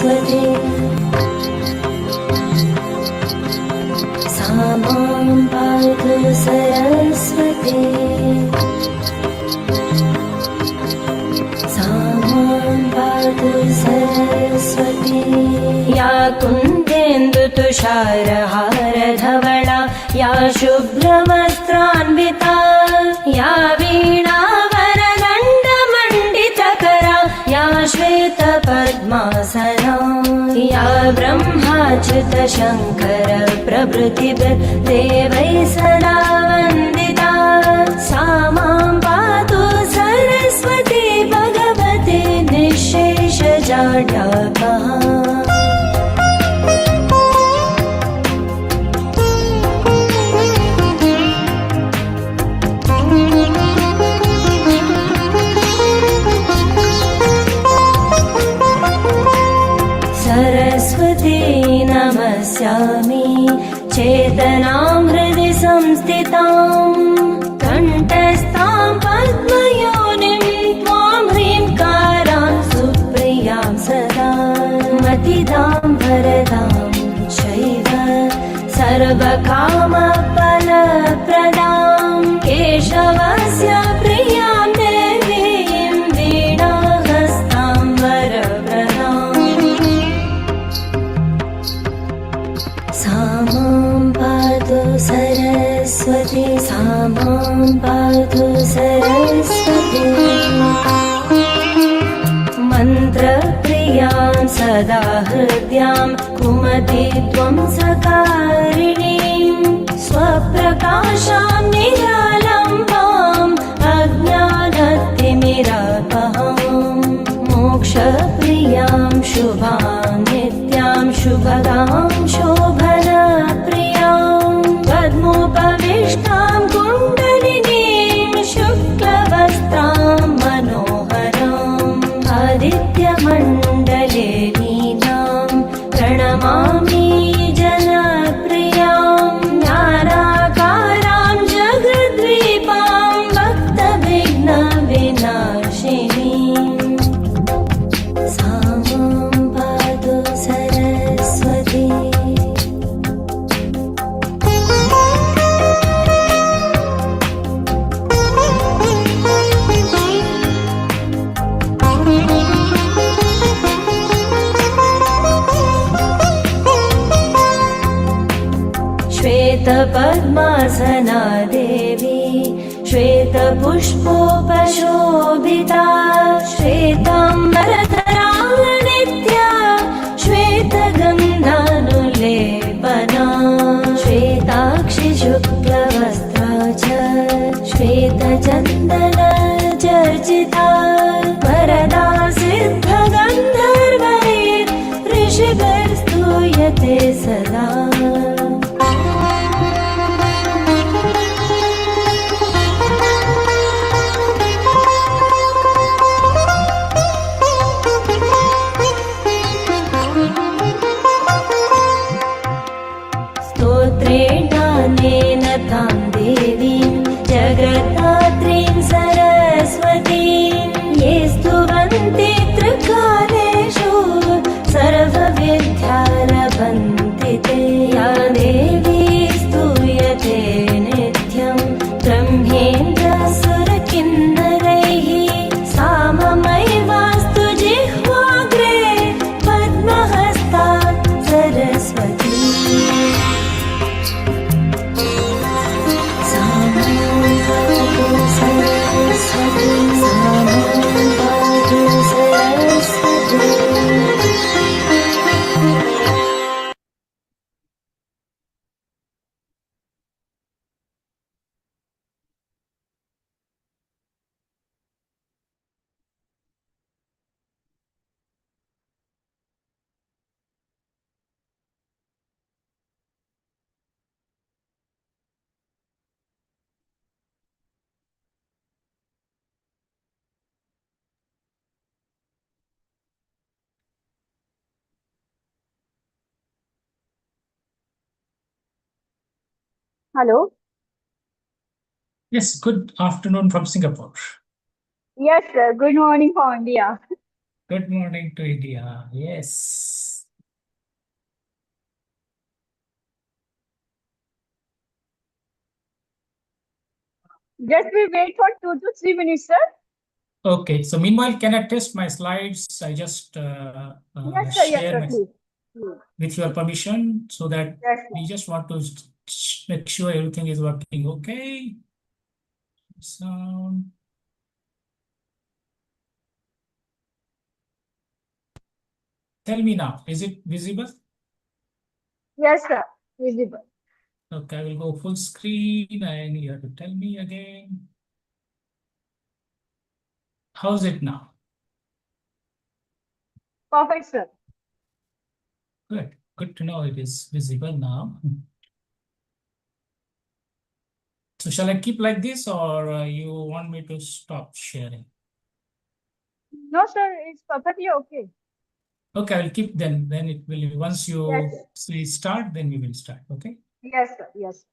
सरस्वती सा मां पातु सरस्वती सा मां पातु सरस्वती या कुन्देन्दुतुषारहारधवला या शुभ्रवस्त्रान्विता या वीणावरदण्डमण्डितकरा या श्वेतपद्मासना या ब्रह्माच्युतशङ्कर प्रभृतिभिर्देवैः सदा वन्दिता सा मां पातु सरस्वती भगवती निःशेषजाड्यापहा सरस्वती नमस्यामि चेतनां हृदि संस्थितां कण्ठस्थां पद्मयोनिं त्वां ह्रीङ्कारां सुप्रियां सदा मतिदां वरदां चैव सर्वकामफलप्रदां केशवस्य प्रियां देवीं वीणाहस्तां वरप्रदाम् सा मां पातु सरस्वती सा मां पातु सरस्वती मन्त्रप्रियां सदा हृद्यां कुमति त्वं सकारिणीं स्वप्रकाशां निरालम्बाम् अज्ञानतिमिरापहां मोक्षप्रियां शुभां नित्यां शुभदां शोभनप्रियां पद्मोपविष्टां कुण्डलिनीं शुक्लवस्त्रां मनोहराम् आदित्यमण्डले लीनां प्रणमामि जनप्रियां ज्ञानाकारां जगद्दीपां भक्तविघ्नविनाशिनीं सा मां पातु सरस्वती श्वेतपद्मासना देवी श्वेतपुष्पोपशोभिता श्वेताम्बरधरा नित्या श्वेतगन्धानुलेपना श्वेताक्षि शुक्लवस्त्रा च श्वेतचन्दनचर्चिता वरदा सिद्धगन्धर्वैः ऋषिभिर्स्तूयते सदा स्तोत्रेणानेन तां देवीं जगद्धात्रीं सरस्वतीं ये स्तुवन्ति त्रिकालेषु सर्वविद्यारभन्ति ते या देवी स्तूयते नित्यं ब्रह्मेन्द्रसुरकिन्नरैः सा ममैवास्तु जिह्वाग्रे पद्महस्ता सरस्वती सा मां पातु सरस्वती सा मां पातु Saraswati Hello. Yes, good afternoon from Singapore. Yes, sir. Good morning from India. Good morning to India. Yes. Just we wait for 2 to 3 minutes, sir. Okay. So meanwhile, can I test my slides? I just Yes, share sir, my please. Please. with your permission so that Yes, sir. we just want to make sure everything is working. Okay. So tell me now, is it visible? Yes, sir. Visible. Okay, I will go full screen and you have to tell me again. How's it now? Perfect, sir. Good. Good to know it is visible now. So shall I keep like this or you want me to stop sharing? No, sir, it's perfectly okay. Okay, I'll keep then. Then it will, once Yes, you sir. say start, then we will start. Okay. Yes, sir. Yes.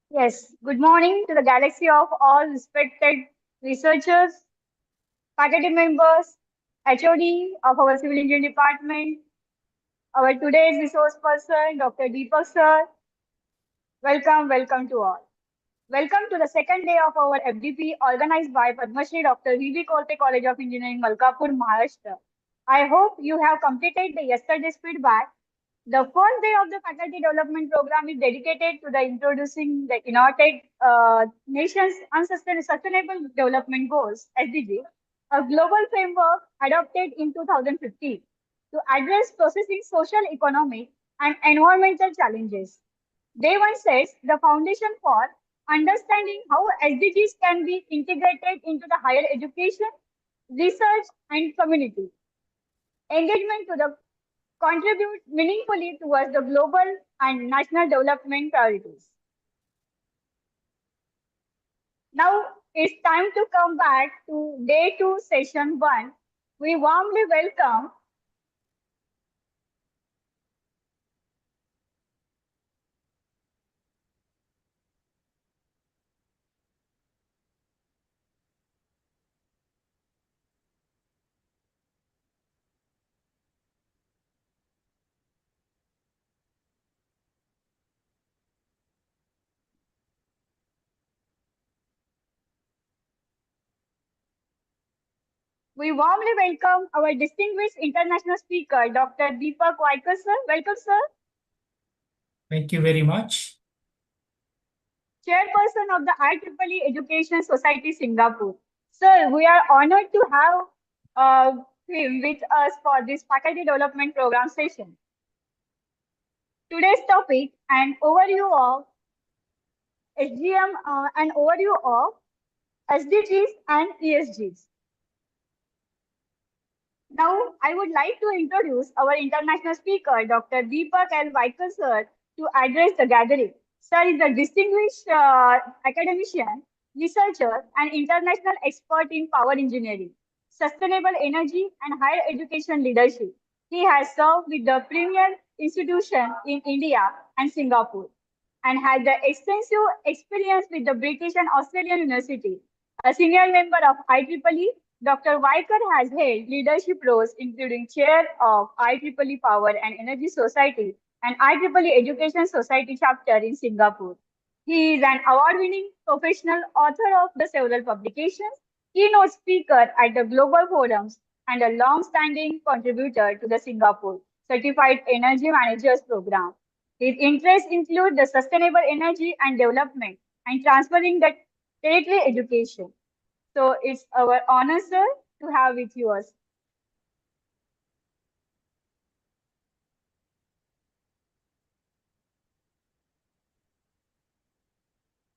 Yes. Good morning to the galaxy of all respected researchers, faculty members, HOD of our civil engineering department, our today's resource person, Dr. Deepak sir. Welcome, welcome to all. Welcome to the second day of our FDP organized by Padma Shri Dr. V.V. Kolte College of Engineering, Malkapur, Maharashtra. I hope you have completed the yesterday's feedback. The first day of the faculty development program is dedicated to the introducing the United Nations Sustainable Development Goals (SDG), a global framework adopted in 2015 to address processing social, economic, and environmental challenges. Day one sets the foundation for understanding how SDGs can be integrated into the higher education, research, and community engagement to the contribute meaningfully towards the global and national development priorities. Now it's time to come back to day two, session one. We warmly welcome. We warmly welcome our distinguished international speaker, Dr. Deepak Vaikar, sir. Welcome, sir. Thank you very much. Chairperson of the IEEE Education Society Singapore. Sir, we are honored to have him with us for this faculty development program session. Today's topic, an overview of SDGs and ESGs. Now, I would like to introduce our international speaker, Dr. Deepak L. Vaikar, sir, to address the gathering. Sir is a distinguished academician, researcher, and international expert in power engineering, sustainable energy, and higher education leadership. He has served with the premier institution in India and Singapore and had the extensive experience with the British and Australian University. A senior member of IEEE, Dr. Vaikar has held leadership roles including chair of IEEE Power and Energy Society and IEEE Education Society chapter in Singapore. He is an award-winning professional author of the several publications, keynote speaker at the global forums, and a long-standing contributor to the Singapore Certified Energy Managers Program. His interests include the sustainable energy and development and transferring the tertiary education. So it's our honor, sir, to have with you us.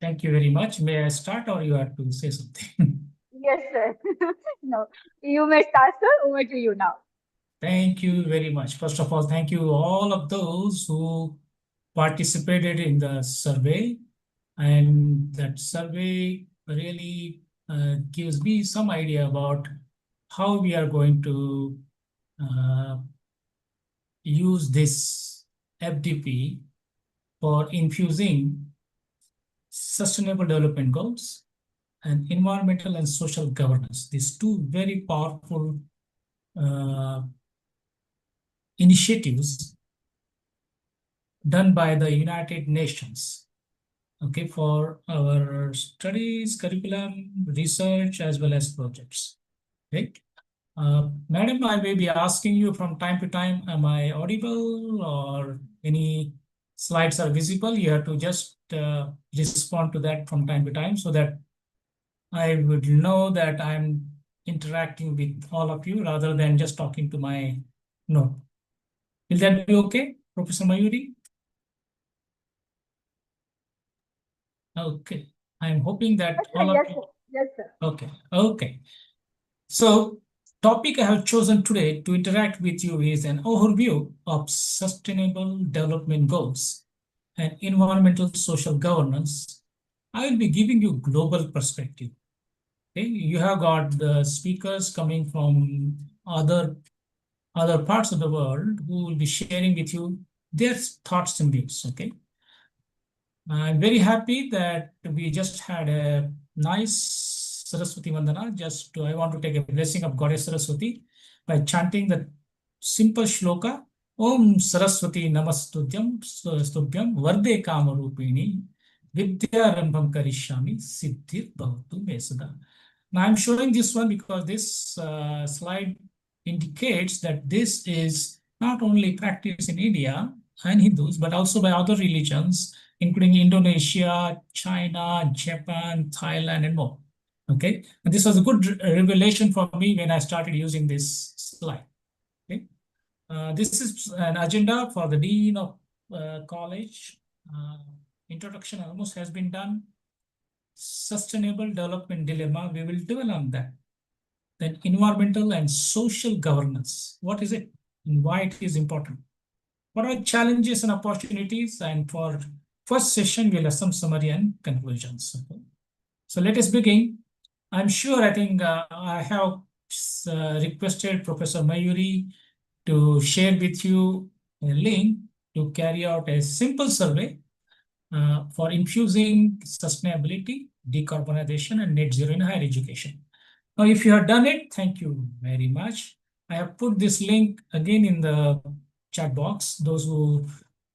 Thank you very much. May I start or you have to say something? Yes, sir. No, you may start, sir. Over to you now. Thank you very much. First of all, thank you all of those who participated in the survey. And that survey really gives me some idea about how we are going to use this FDP for infusing sustainable development goals and environmental and social governance. These two very powerful initiatives done by the United Nations, okay, for our studies, curriculum, research, as well as projects, right? Madam, I may be asking you from time to time, am I audible or any slides are visible? You have to just respond to that from time to time so that I would know that I'm interacting with all of you rather than just talking to my note. Will that be okay, Professor Mayuri? Okay, I'm hoping that Yes, sir. all of Yes, you. sir. Yes, sir. Okay. So, topic I have chosen today to interact with you is an overview of sustainable development goals and environmental social governance. I will be giving you global perspective. Okay, you have got the speakers coming from other parts of the world who will be sharing with you their thoughts and views. Okay. I'm very happy that we just had a nice Saraswati Vandana. I want to take a blessing of Goddess Saraswati by chanting the simple shloka. Om Saraswati Namastudyam Stubhyam Varde Kamarupini Vidyarambham Karishyami Siddhir Bhavatu Mesada. Now I'm showing this one because this slide indicates that this is not only practiced in India and Hindus, but also by other religions, including Indonesia, China, Japan, Thailand, and more. Okay, and this was a good revelation for me when I started using this slide. Okay, this is an agenda for the Dean of College. Introduction almost has been done. Sustainable development dilemma, we will dwell on that. Then environmental and social governance. What is it and why it is important? What are challenges and opportunities? And for first session, we'll have some summary and conclusions. Okay. So let us begin. I'm sure, I think I have requested Professor Mayuri to share with you a link to carry out a simple survey for infusing sustainability, decarbonization, and net zero in higher education. Now, if you have done it, thank you very much. I have put this link again in the chat box. Those who,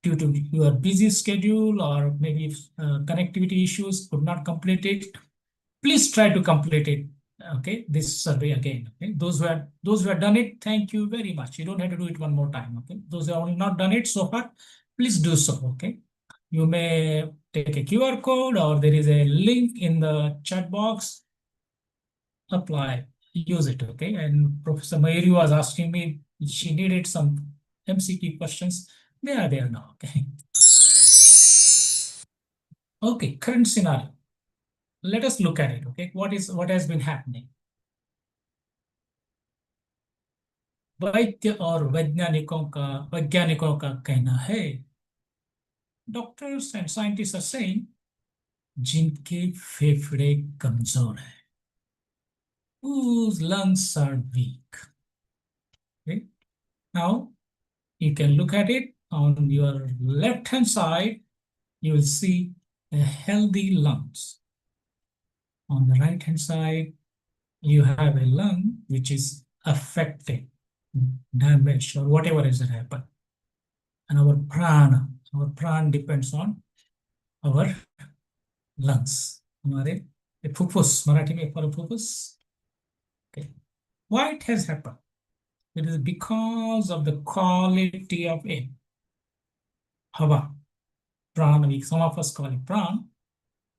due to your busy schedule or maybe connectivity issues, could not complete it, please try to complete it Okay, this survey again. Okay, those who have done it, thank you very much. You don't have to do it one more time. Okay, those who have not done it so far, please do so. Okay, you may take a QR code or there is a link in the chat box. Apply, use it. Okay, and Professor Mayuri was asking me she needed some MCQ questions. They are there now. Okay. Okay, current scenario. Let us look at it. Okay, what has been happening? वैद्य और वैज्ञानिकों का कहना है, doctors and scientist are saying, जिनके फेफड़े कमजोर हैं, whose lungs are weak. Okay, now you can look at it on your left hand side. You will see a healthy lungs. On the right hand side, you have a lung which is affected, damaged, or whatever has happened. And our prana depends on our lungs. हमारे फुफ्फुस, मराठी में फुफ्फुस. Okay, why it has happened? It is because of the quality of air, hava, prana. Some of us call it prana,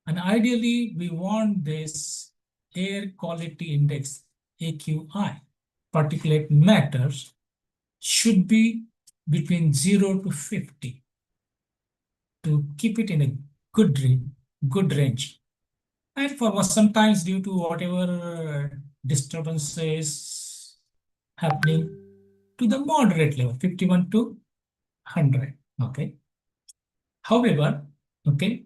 and ideally we want this air quality index, AQI, particulate matters, should be between 0 to 50 to keep it in a good range. And for sometimes due to whatever disturbances happening, to the moderate level, 51 to 100. Okay. However, okay,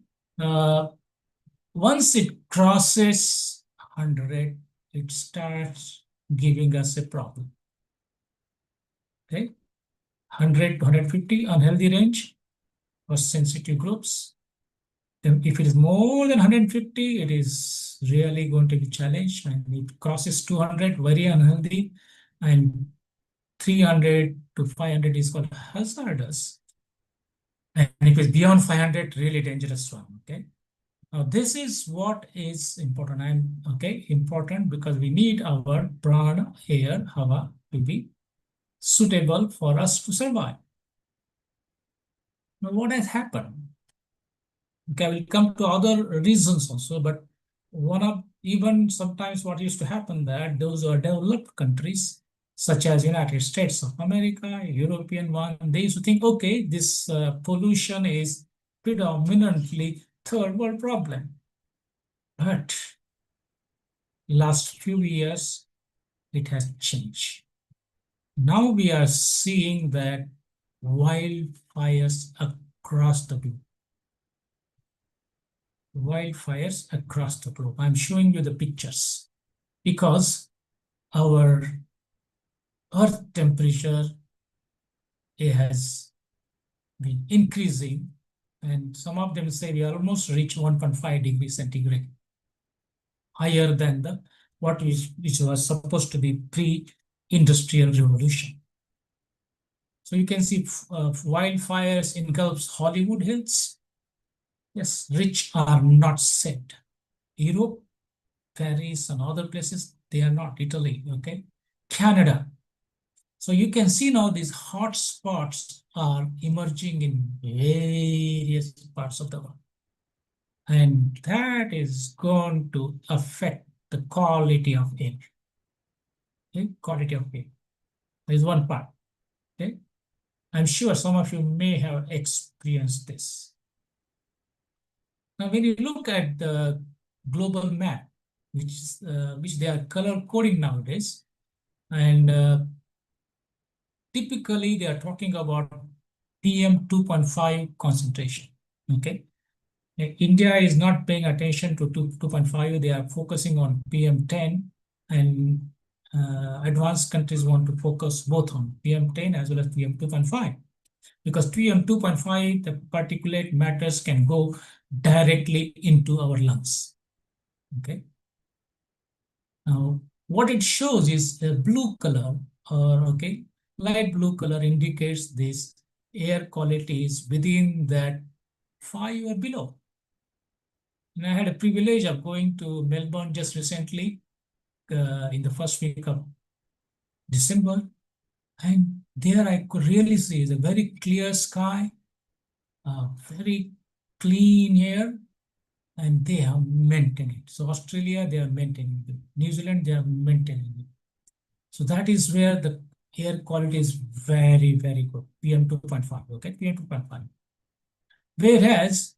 once it crosses 100, it starts giving us a problem. Okay, 100 to 150 unhealthy range for sensitive groups. Then if it is more than 150, it is really going to be challenged, and it crosses 200, very unhealthy, and 300 to 500 is called hazardous. And if it's beyond 500, really dangerous one. Okay. Now this is what is important. Important because we need our prana, air, hava to be suitable for us to survive. Now what has happened? Okay, we'll come to other reasons also, but one of even sometimes what used to happen that those who are developed countries, such as United States of America, European one, they used to think, okay, this pollution is predominantly third world problem. But last few years, it has changed. Now we are seeing that wildfires across the globe. Wildfires across the globe. I'm showing you the pictures because our earth temperature, it has been increasing, and some of them say we almost reach 1.5 degrees centigrade, higher than the which was supposed to be pre-industrial revolution. So you can see wildfires engulfs Hollywood Hills. Yes, rich are not set. Europe, Paris, and other places, they are not. Italy, okay? Canada. So you can see now these hot spots are emerging in various parts of the world. And that is going to affect the quality of air. Okay? Quality of air. There is one part. Okay? I'm sure some of you may have experienced this. Now, when you look at the global map, which they are color coding nowadays, and typically they are talking about PM 2.5 concentration. Okay, India is not paying attention to 2.5. They are focusing on PM 10, and advanced countries want to focus both on PM 10 as well as PM 2.5. Because PM 2.5, the particulate matters can go directly into our lungs. Okay. Now, what it shows is a blue color, or light blue color indicates this air quality is within that 5 or below. And I had a privilege of going to Melbourne just recently, in the first week of December, and there I could really see is a very clear sky, very clean air, and they are maintaining it. So Australia, they are maintaining it. New Zealand, they are maintaining it. So that is where the air quality is very, very good. PM 2.5, okay, PM 2.5. Whereas,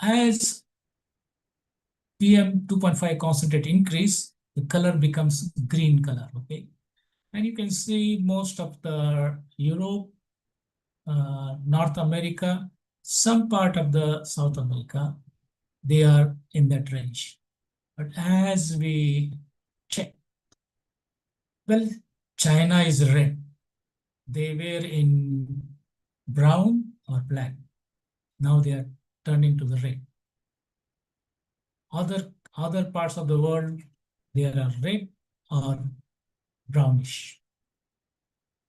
as PM 2.5 concentrate increase, the color becomes green color, okay? And you can see most of the Europe, North America, some part of the South America, they are in that range. But as we check, well, China is red. They were in brown or black. Now they are turning to the red. Other parts of the world, they are red or brownish.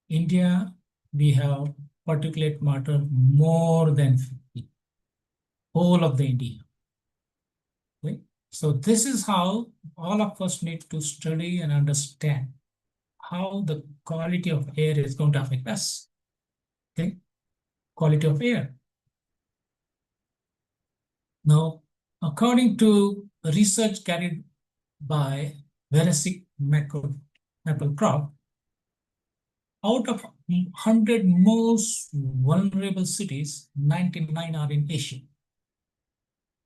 India, we have particulate matter more than 50. Whole of the India. Okay? So this is how all of us need to study and understand how the quality of air is going to affect us. Okay? Quality of air. Now, according to research carried by Veresic Maplecroft, out of 100 most vulnerable cities, 99 are in Asia.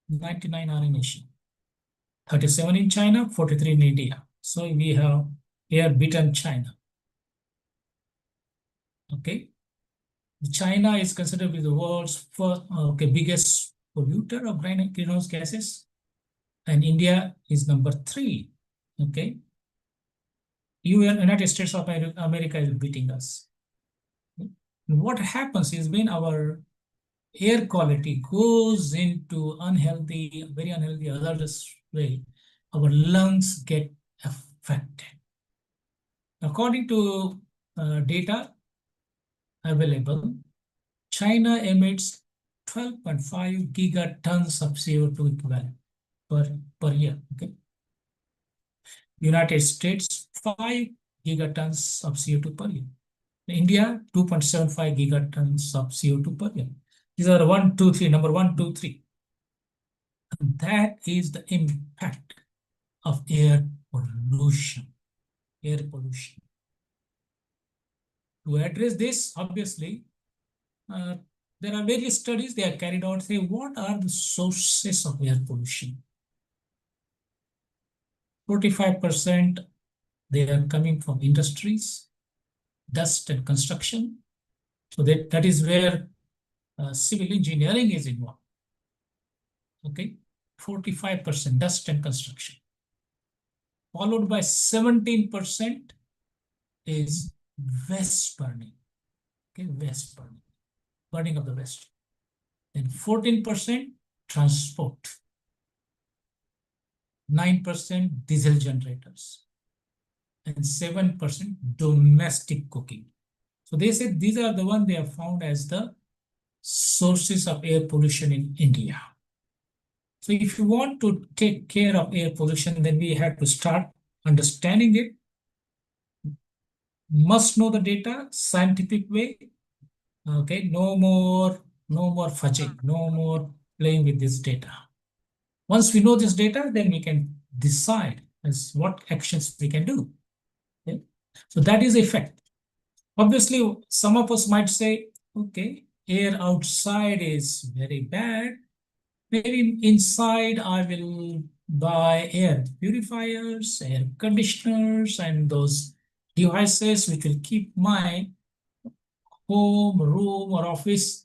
99 are in Asia. 37 in China, 43 in India. So we have air beaten China. Okay. China is considered to be the world's first, biggest polluter of greenhouse gases. And India is number 3. Okay. United States of America is beating us. What happens is when our air quality goes into unhealthy, very unhealthy, hazardous way, our lungs get affected. According to data available, China emits 12.5 gigatons of CO2 equivalent per year. Okay. United States, 5 gigatons of CO2 per year. India, 2.75 gigatons of CO2 per year. These are 1, 2, 3, number 1, 2, 3. And that is the impact of air pollution. Air pollution. To address this, obviously, there are various studies they are carried out. Say, what are the sources of air pollution? 45% they are coming from industries, dust and construction. So that is where civil engineering is involved. Okay, 45% dust and construction. Followed by 17% is waste burning. Okay, waste burning. Burning of the waste. Then 14% transport. 9% diesel generators. And 7% domestic cooking. So they said these are the ones they have found as the sources of air pollution in India. So if you want to take care of air pollution, then we have to start understanding it. Must know the data, scientific way. Okay, no more fudging, no more playing with this data. Once we know this data, then we can decide as what actions we can do. Okay? So that is the effect. Obviously, some of us might say, okay, air outside is very bad. Maybe inside I will buy air purifiers, air conditioners, and those devices which will keep my home, room, or office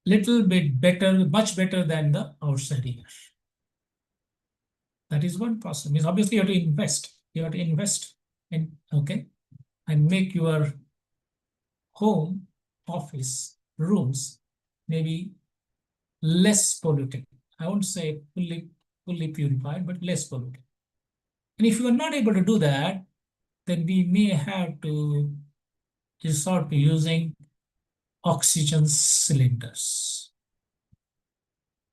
little bit better, much better than the outside air. That is one process. Means obviously you have to invest. You have to invest in, okay, and make your home, office, rooms maybe less polluted. I won't say fully purified, but less polluted. And if you are not able to do that, then we may have to resort to using oxygen cylinders.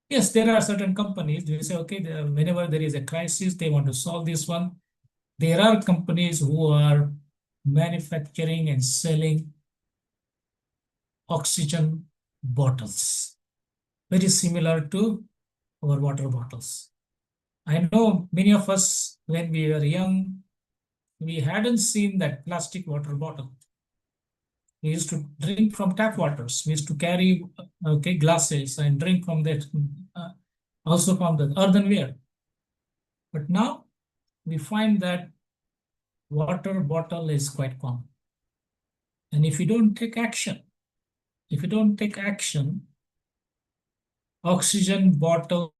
Yes, there are certain companies, they say, okay, whenever there is a crisis, they want to solve this one. There are companies who are manufacturing and selling oxygen bottles, very similar to our water bottles. I know many of us, when we were young, we hadn't seen that plastic water bottle. We used to drink from tap waters. We used to carry glasses and drink from that, also from the earthenware. But now we find that water bottle is quite common. And if you don't take action, oxygen bottle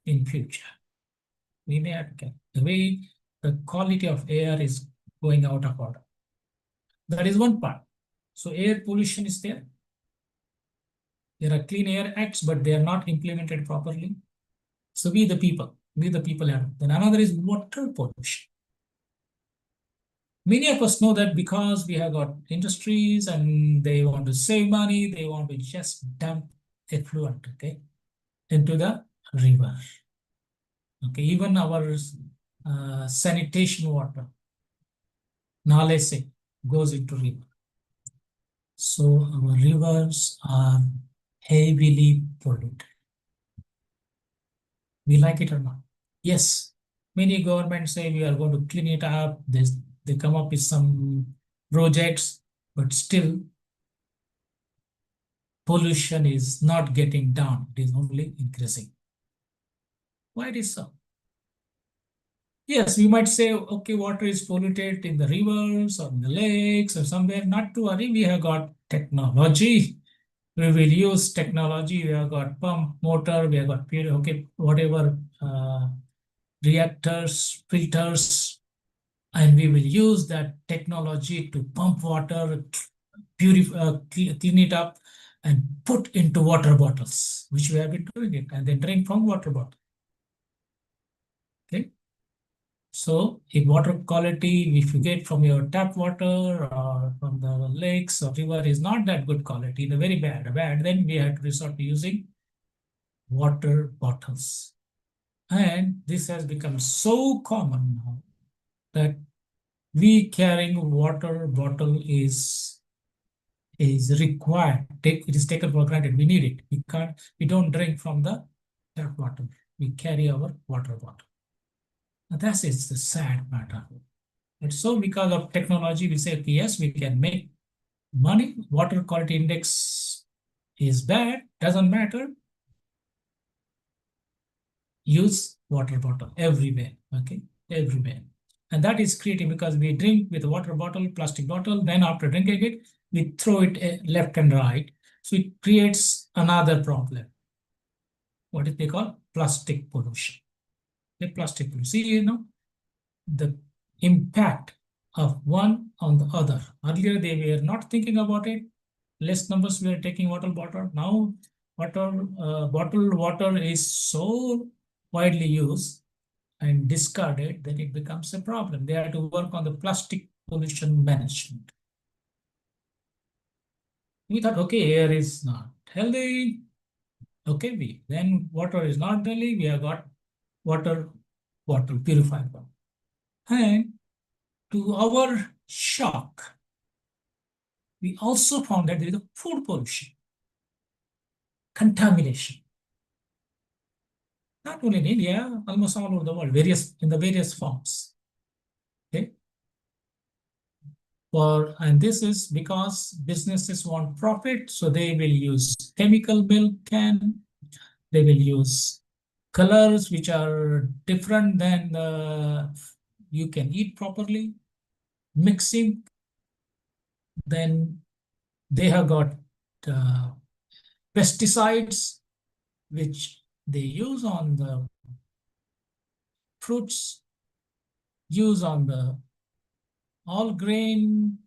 in future, we may have to get the way the quality of air is going out of order. That is one part. So air pollution is there. There are Clean Air Acts, but they are not implemented properly. So we the people have. Then another is water pollution. Many of us know that because we have got industries and they want to save money, they want to just dump effluent, okay, into the river. Okay, even our sanitation water, nale se, goes into river. So our rivers are heavily polluted. We like it or not? Yes, many governments say we are going to clean it up. They come up with some projects, but still pollution is not getting down. It is only increasing. Why it is so? Yes, we might say, okay, water is polluted in the rivers or in the lakes or somewhere. Not to worry, we have got technology. We will use technology. We have got pump, motor, we have got, okay, whatever reactors, filters, and we will use that technology to pump water, clean it up, and put into water bottles, which we have been doing it, and then drink from water bottle. Okay. So if water quality, if you get from your tap water or from the lakes or river is not that good quality, the very bad, then we have to resort to using water bottles. And this has become so common now that we carrying water bottle is required. It is taken for granted. We need it. We don't drink from the tap water. We carry our water bottle. Now that is the sad matter. And so because of technology, we say, yes, we can make money. Water quality index is bad, doesn't matter. Use water bottle everywhere, okay, everywhere. And that is creating, because we drink with a water bottle, plastic bottle, then after drinking it, we throw it left and right. So it creates another problem. What is they call plastic pollution. The plastic pollution. See, the impact of one on the other. Earlier, they were not thinking about it. Less numbers were taking water bottle. Now, bottled water is so widely used and discarded that it becomes a problem. They have to work on the plastic pollution management. We thought, okay, air is not healthy. Okay, then water is not healthy. We have got water bottle, purified water. And to our shock, we also found that there is a food pollution, contamination. Not only in India, almost all over the world, in the various forms. Okay. And this is because businesses want profit, so they will use chemical milk can, they will use colors which are different than you can eat properly, mixing. Then they have got pesticides which they use on the fruits, use on the all grain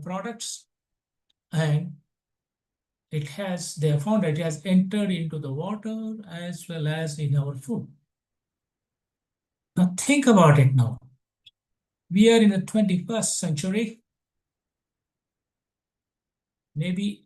products, and they have found that it has entered into the water as well as in our food. Now think about it now. We are in the 21st century. Maybe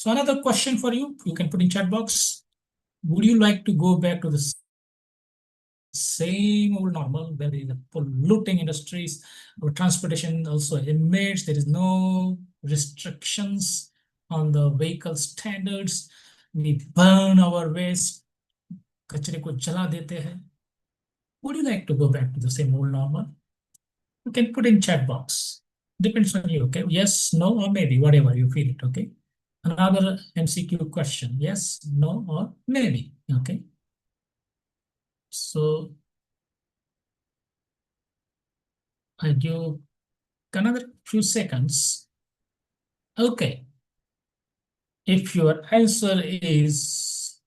So another question for you, you can put in chat box. Would you like to go back to the same old normal where the polluting industries or transportation also emits, there is no restrictions on the vehicle standards, we burn our waste, कचरे को जला देते हैं. Would you like to go back to the same old normal? You can put in chat box. Depends on you, okay? Yes, no, or maybe, whatever you feel it, okay? Another MCQ question. Yes, no, or maybe, okay? So I give another few seconds. Okay. If your answer is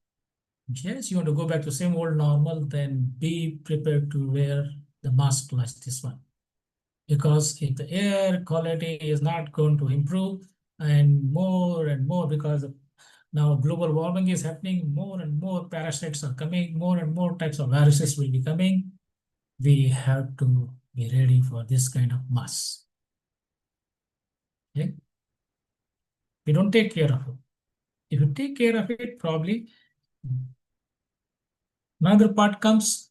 yes, you want to go back to same old normal, then be prepared to wear the mask like this one. Because if the air quality is not going to improve and more because of now global warming is happening, more and more parasites are coming, more and more types of viruses will be coming. We have to be ready for this kind of mass. Okay? We don't take care of it. If you take care of it, probably another part comes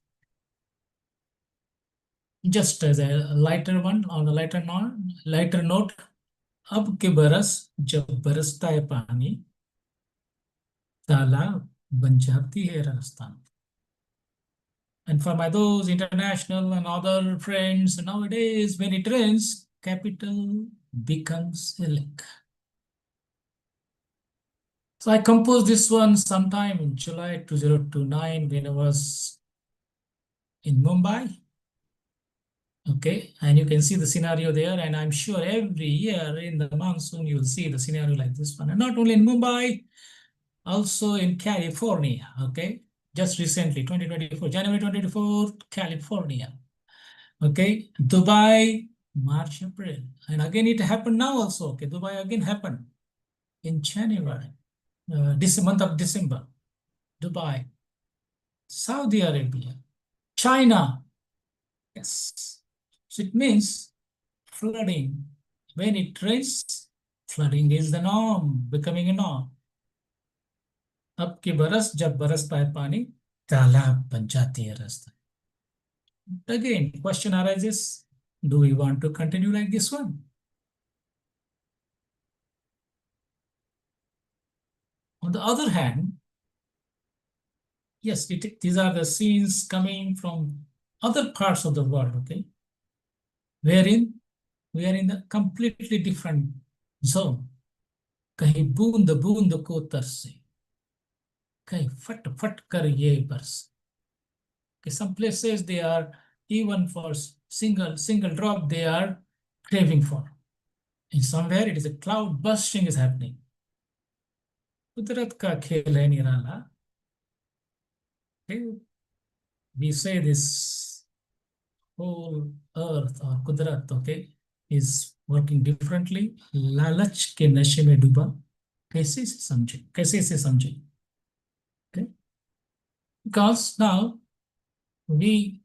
just as a lighter one on a lighter note. अब के बरस जब बरसता है पानी तालाब बन जाती है Rajasthan. And for my those international and other friends, nowadays when it rains, capital becomes a lake. So I composed this one sometime in July 2029 when I was in Mumbai. Okay, and you can see the scenario there, and I'm sure every year in the monsoon you'll see the scenario like this one, and not only in Mumbai, also in California. Okay, just recently, 2024, January 2024, California. Okay, Dubai, March, April, and again it happened now also. Okay, Dubai again happened in January, this month of December. Dubai, Saudi Arabia, China. Yes. So it means flooding. When it rains, flooding is the norm, becoming a norm. अब की बरस जब बरसता है पानी तालाब बन जाती है रास्ता. Again, question arises, do we want to continue like this one? On the other hand, yes, these are the scenes coming from other parts of the world, okay, wherein we are in a completely different zone. कहीं बूंद बूंद को तरसे, कहीं फट फट कर ये बरस. Okay, some places they are even for single drop they are craving for. In somewhere it is a cloud bursting is happening. कुदरत का खेल है निराला. Okay, we say this whole earth or kudrat, okay, is working differently. लालच के नशे में डूबा, कैसे से समझे. Okay, because now we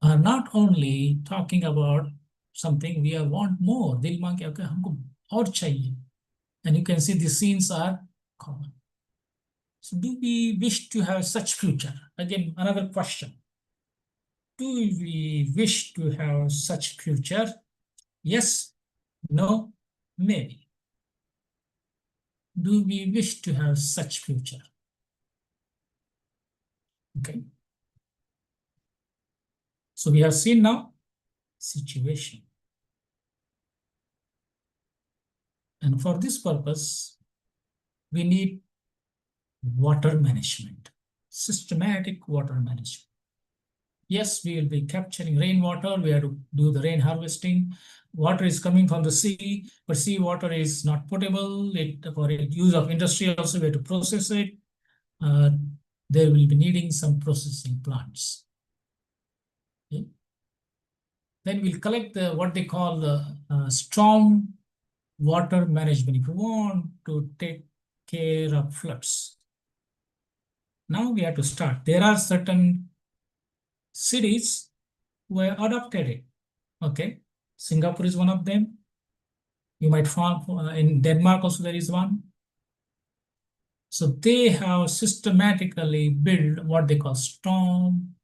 are not only talking about something, we want more. दिल मांग के okay, हमको और चाहिए. And you can see the scenes are common. So do we wish to have such future? Again, another question. Do we wish to have such future? Yes, no, maybe. Do we wish to have such future? Okay. So we have seen now situation. And for this purpose, we need water management, systematic water management. Yes, we will be capturing rainwater. We have to do the rain harvesting. Water is coming from the sea, but sea water is not potable. For use of industry also, we have to process it. There will be needing some processing plants. Okay. Then we'll collect the what they call the storm water management if you want to take care of floods. Now we have to start. There are certain cities who have adopted it. Okay, Singapore is one of them. You might find in Denmark also there is one. So they have systematically built what they call storm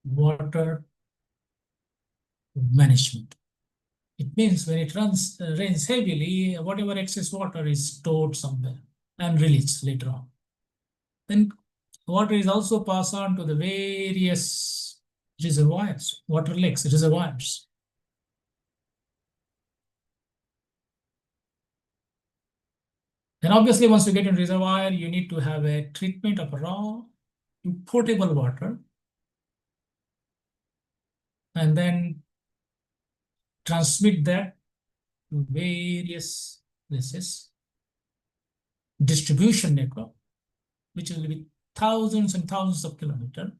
water management. It means when it rains heavily, whatever excess water is stored somewhere and released later on. Then water is also passed on to the various reservoirs, water lakes, reservoirs. Then obviously once you get in reservoir, you need to have a treatment of raw to potable water and then transmit that to various places, distribution network, which will be thousands and thousands of kilometers.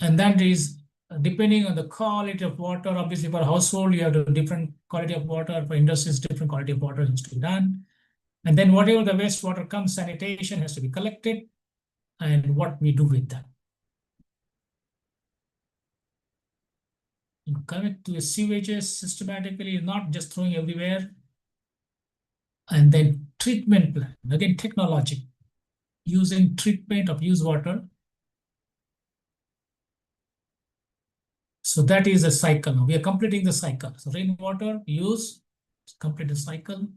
And that is depending on the quality of water. Obviously, for household, you have a different quality of water. For industries, different quality of water needs to be done. And then whatever the wastewater comes, sanitation has to be collected, and what we do with that. You connect to the sewages systematically, not just throwing everywhere. And then treatment plan, again, technology, using treatment of used water. So that is a cycle. We are completing the cycle. So rainwater use, complete the cycle.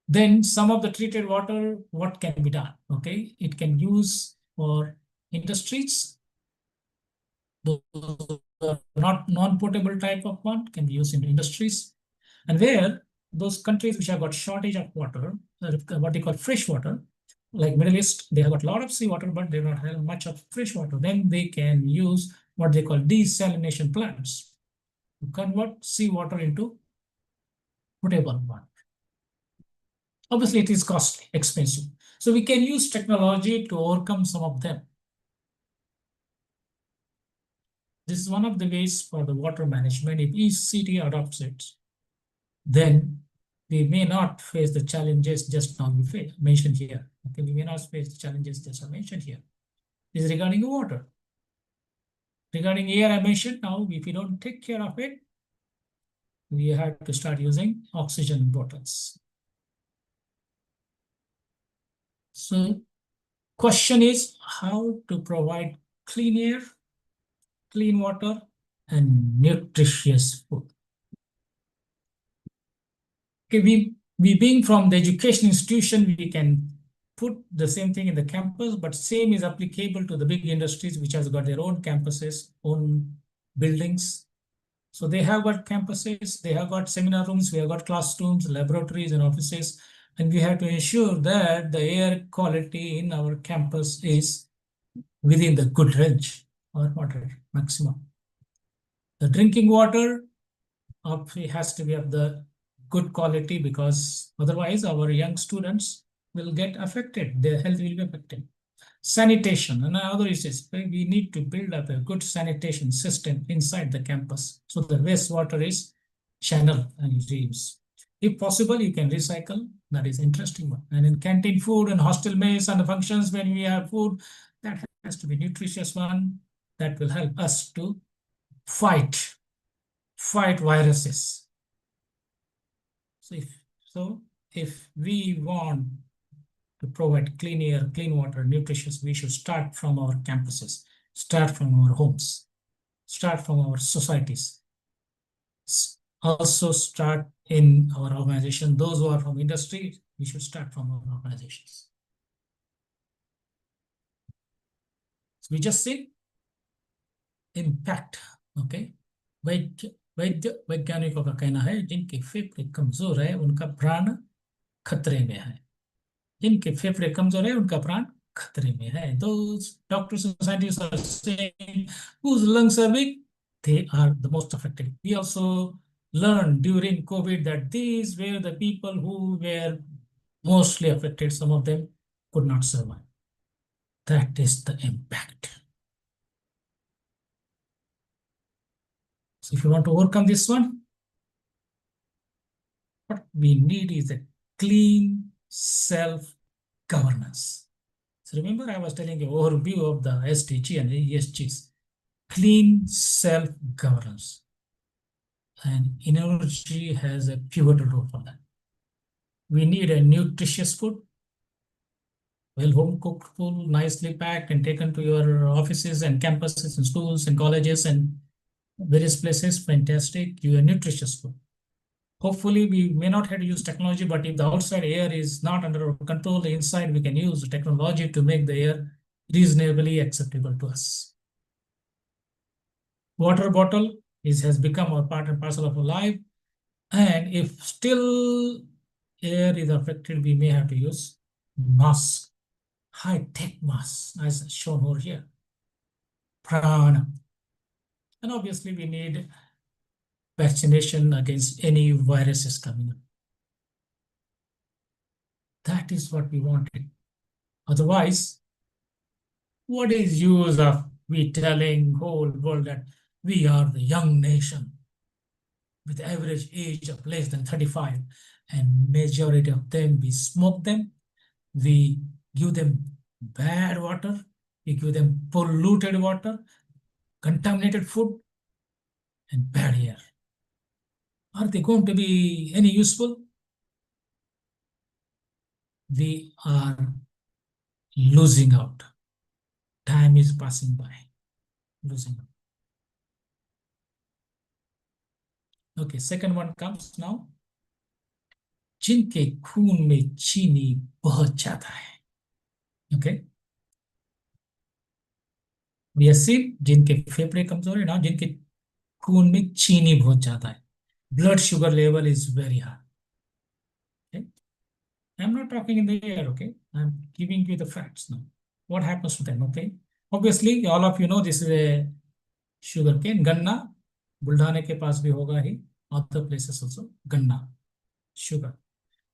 Then some of the treated water, what can be done? Okay, it can use for industries. Those are not non-potable type of one can be used in industries. And where those countries which have got shortage of water, what they call fresh water, like Middle East, they have got a lot of seawater, but they don't have much of fresh water. Then they can use what they call desalination plants to convert seawater into potable water. Obviously, it is costly, expensive. So we can use technology to overcome some of them. This is one of the ways for the water management. If each city adopts it, then we may not face the challenges just now mentioned here. Okay, we may not face the challenges just mentioned here. This is regarding water. Regarding air, I mentioned now, if you don't take care of it, we have to start using oxygen bottles. So question is how to provide clean air, clean water, and nutritious food. Okay, we being from the education institution, we can put the same thing in the campus, but same is applicable to the big industries which has got their own campuses, own buildings. So they have got campuses, they have got seminar rooms, we have got classrooms, laboratories, and offices, and we have to ensure that the air quality in our campus is within the good range or water maximum. The drinking water has to be of the good quality because otherwise our young students will get affected, their health will be affected. Sanitation, and other issues, we need to build up a good sanitation system inside the campus so the wastewater is channeled and reused. If possible, you can recycle. That is interesting one. And in canteen food and hostel meals and the functions when we have food, that has to be nutritious one that will help us to fight viruses. So if we want to provide clean air, clean water, nutritious, we should start from our campuses, start from our homes, start from our societies. Also start in our organization. Those who are from industry, we should start from our organizations. So we just see impact, okay? वैज्ञानिकों का कहना है जिनके फेफड़े कमजोर है उनका प्राण खतरे में है, जिनके फेफड़े कमजोर है उनका प्राण खतरे में है. Those doctors and scientists are saying whose lungs are weak, they are the most affected. We also learned during COVID that these were the people who were mostly affected. Some of them could not survive. That is the impact. So if you want to overcome this one, what we need is a clean self-governance. So remember I was telling you overview of the SDG and the ESGs. Clean self-governance. And energy has a pivotal role for that. We need a nutritious food, well home cooked food, nicely packed and taken to your offices and campuses and schools and colleges and various places. Fantastic. You are nutritious food. Hopefully, we may not have to use technology, but if the outside air is not under our control, the inside we can use technology to make the air reasonably acceptable to us. Water bottle has become a part and parcel of our life. And if still air is affected, we may have to use mask, high-tech mask, as shown over here. Prana. And obviously, we need vaccination against any viruses coming up. That is what we wanted. Otherwise, what is use of we telling whole world that we are the young nation with average age of less than 35, and majority of them, we smoke them, we give them bad water, we give them polluted water, contaminated food, and bad air. Are they going to be any useful? We are losing out. Time is passing by, losing out. Okay, second one comes now. जिनके खून में चीनी बहुत ज्यादा है. Okay. We have seen जिनके फेफड़े कमजोर है ना, जिनके खून में चीनी बहुत ज्यादा है. Blood sugar level is very high. Okay. I'm not talking in the air, okay? I'm giving you the facts now. What happens to them, okay? Obviously, all of you know this is a sugar cane. गन्ना बुल्ढाने के पास भी होगा ही. Other places also. गन्ना, sugar.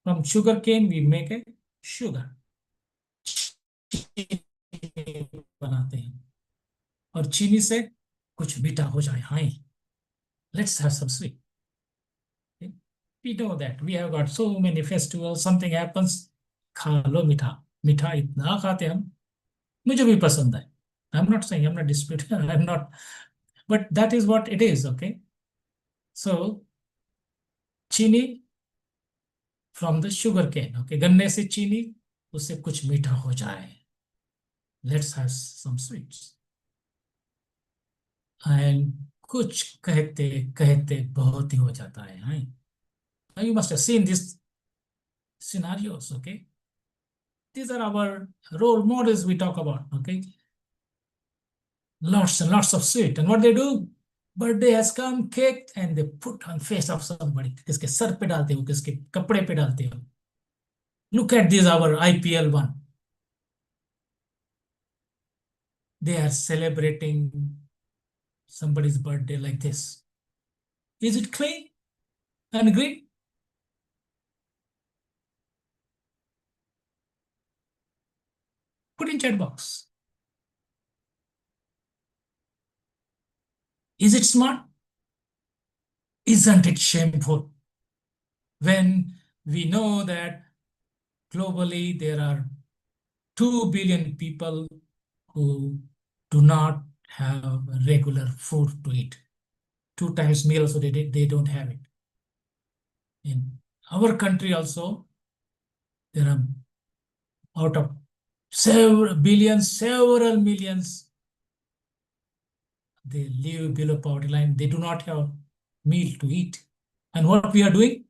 From sugar cane we make a sugar. बनाते हैं और चीनी से कुछ मीठा हो जाए. हाँ, let's have some sweet. Okay? We know that we have got so many festivals, something happens, खा लो मीठा. मीठा इतना खाते हम, मुझे भी पसंद है. I'm not saying, I'm not disputing, I'm not, but that is what it is, okay? So, चीनी from the sugar cane, okay? गन्ने से चीनी, उससे कुछ मीठा हो जाए. Let's have some sweets. And कुछ कहते कहते बहुत ही हो जाता है. हाँ? Now you must have seen these scenarios, okay? These are our role models we talk about, okay? Lots and lots of sweet. And what they do? Birthday has come, cake, and they put on face of somebody. किसके sir पे डालते हो, किसके कपड़े पे डालते हो. Look at this, our IPL one. They are celebrating somebody's birthday like this. Is it clean and green? Put in chat box. Is it smart? Isn't it shameful? When we know that globally there are 2 billion people who do not have regular food to eat. 2 times meal, so they don't have it. In our country also, there are out of several billions, several millions, they live below poverty line. They do not have meal to eat. And what we are doing?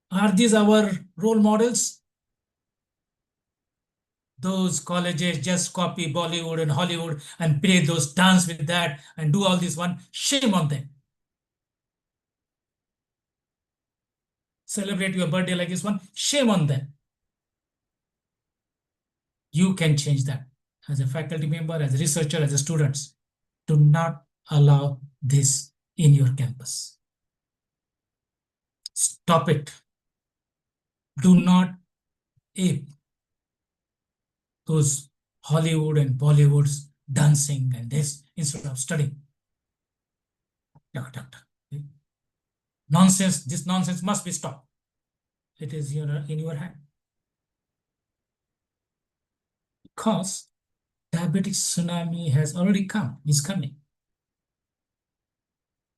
Are these our role models? Those colleges just copy Bollywood and Hollywood and play those dance with that and do all this one. Shame on them. Celebrate your birthday like this one. Shame on them. You can change that as a faculty member, as a researcher, as a students. Do not allow this in your campus. Stop it. Do not ape those Hollywood and Bollywood's dancing and this instead of studying. Nonsense, this nonsense must be stopped. It is in your hand. Because diabetic tsunami has already come, is coming.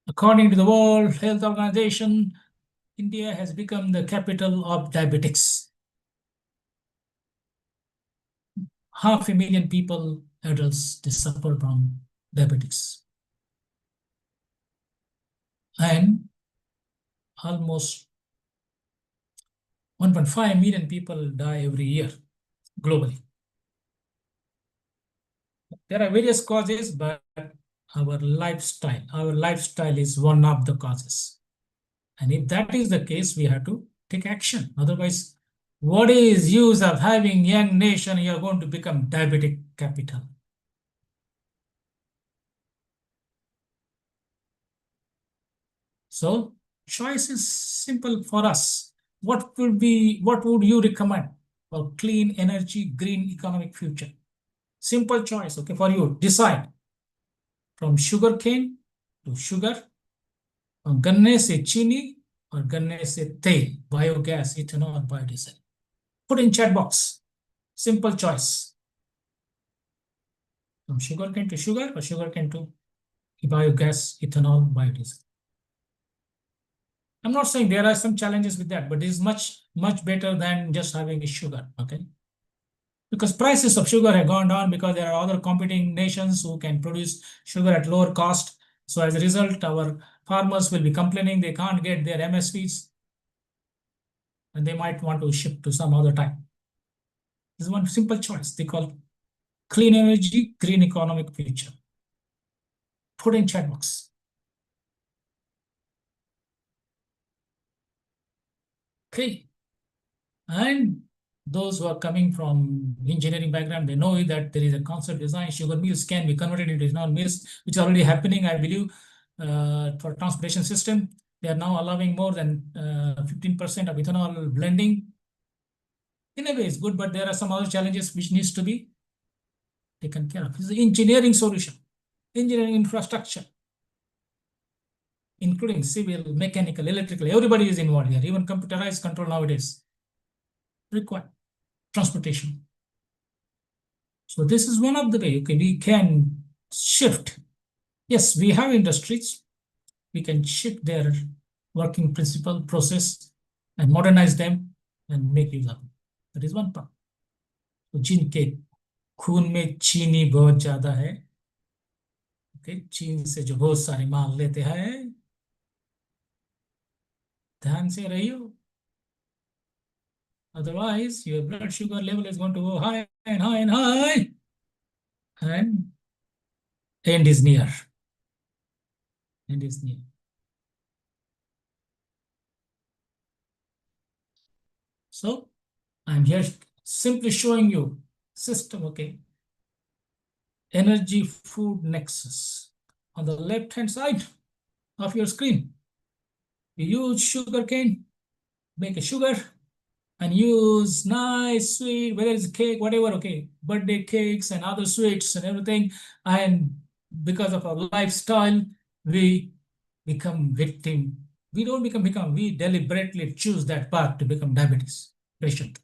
According to the World Health Organization, India has become the capital of diabetics. 500,000 people, adults, they suffer from diabetics. And almost 1.5 million people die every year globally. There are various causes, but our lifestyle is one of the causes. And if that is the case, we have to take action. Otherwise, what is use of having young nation? You are going to become diabetic capital. So choice is simple for us. What would you recommend for clean energy, green economic future? Simple choice, okay, for you. Decide from sugar cane to sugar, from गन्ने से चीनी और गन्ने से तेल, biogas, ethanol, biodiesel. Put in chat box. Simple choice. From sugar cane to sugar or sugar cane to biogas, ethanol, biodiesel. I'm not saying there are some challenges with that, but it is much better than just having a sugar, okay? Because prices of sugar have gone down because there are other competing nations who can produce sugar at lower cost. So as a result, our farmers will be complaining they can't get their MSPs and they might want to ship to some other time. This is one simple choice. They call clean energy, green economic future. Put in chat box. Okay. And those who are coming from engineering background, they know that there is a concept design. Sugar mills can be converted into ethanol mills, which is already happening, I believe, for transportation system. They are now allowing more than 15% of ethanol blending. In a way, it's good, but there are some other challenges which needs to be taken care of. It's an engineering solution, engineering infrastructure, including civil, mechanical, electrical. Everybody is involved here, even computerized control nowadays. Required transportation. So this is one of the way, okay, we can shift. Yes, we have industries. We can shift their working principle, process, and modernize them and make use of it. That is one part. तो जिनके खून में चीनी बहुत ज्यादा है, okay, चीन से जो बहुत सारे माल लेते हैं, ध्यान से रहियो. Otherwise, your blood sugar level is going to go high and high and high, and end is near. End is near. So I'm here simply showing you system, okay? Energy food nexus. On the left-hand side of your screen, you use sugar cane, make a sugar, and use nice sweet, whether it's cake, whatever, okay, birthday cakes and other sweets and everything. And because of our lifestyle, we become victim. We don't become, we deliberately choose that path to become diabetes patient.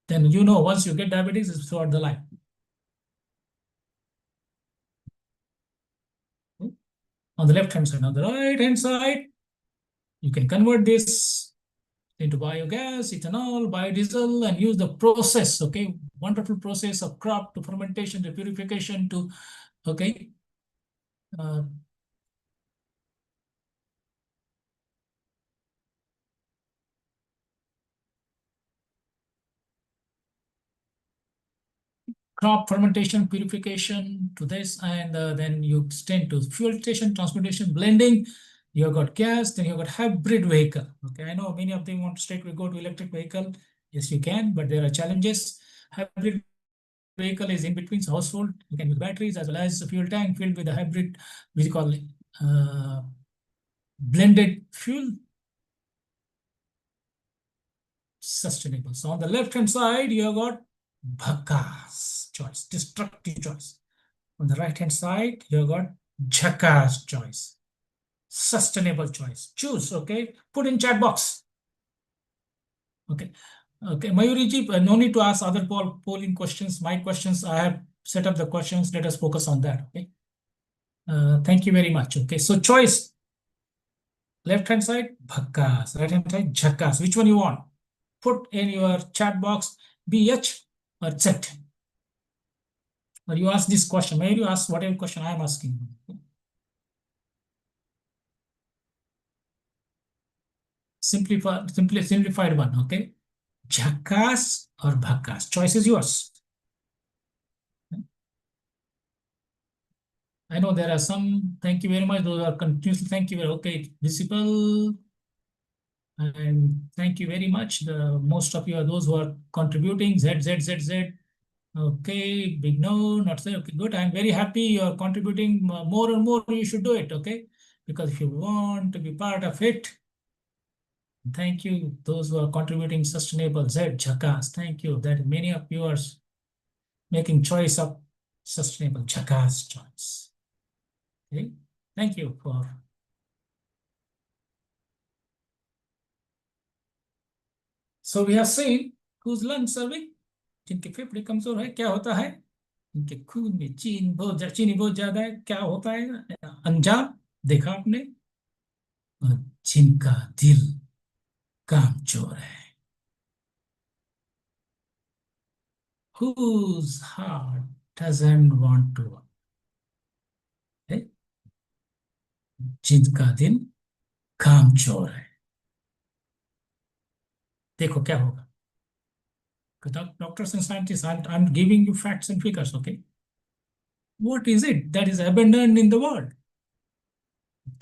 Then you know, once you get diabetes, it's throughout the life. On the left-hand side, on the right-hand side, you can convert this into biogas, ethanol, biodiesel, and use the process, okay? Wonderful process of crop to fermentation to purification to, okay? Crop fermentation, purification to this, and then you extend to fuel station, transportation, blending. You've got gas, then you've got hybrid vehicle. Okay, I know many of them want to straight go to electric vehicle. Yes, you can, but there are challenges. Hybrid vehicle is in between household. You can use batteries as well as a fuel tank filled with a hybrid, we call it blended fuel. Sustainable. So on the left-hand side, you have got bhakas choice, destructive choice. On the right-hand side, you have got jhakas choice, sustainable choice. Choose, okay? Put in chat box. Okay. Okay, Mayuriji, no need to ask other polling questions. My questions, I have set up the questions. Let us focus on that, okay? Thank you very much. Okay, so choice. Left hand side, bhakkas. Right hand side, jhakkas. Which one you want? Put in your chat box BH or Z. Or you ask this question. Maybe you ask whatever question I am asking. Simplified one, okay? Jhakkas or bhakkas. Choice is yours. I know there are some. Thank you very much. Those are continuously. Thank you. Okay, visible. And thank you very much. The most of you are those who are contributing. Z Z Z Z. Okay, big no, not say. Okay, good. I'm very happy you are contributing more and more. You should do it. Okay, because if you want to be part of it, thank you. Those who are contributing sustainable Z Jhakas. Thank you. That many of you are making choice of sustainable Jhakas choice. Okay, thank you for. So we have seen whose lungs are weak. जिनके फेफड़े कमजोर है क्या होता है इनके खून में चीनी बहुत ज्यादा है क्या होता है अंजाम देखा आपने और जिनका दिल कामचोर है whose heart doesn't want to work है? जिनका दिल कामचोर है देखो क्या होगा doctors and scientists I'm giving you facts and figures okay what is it that is abundant in the world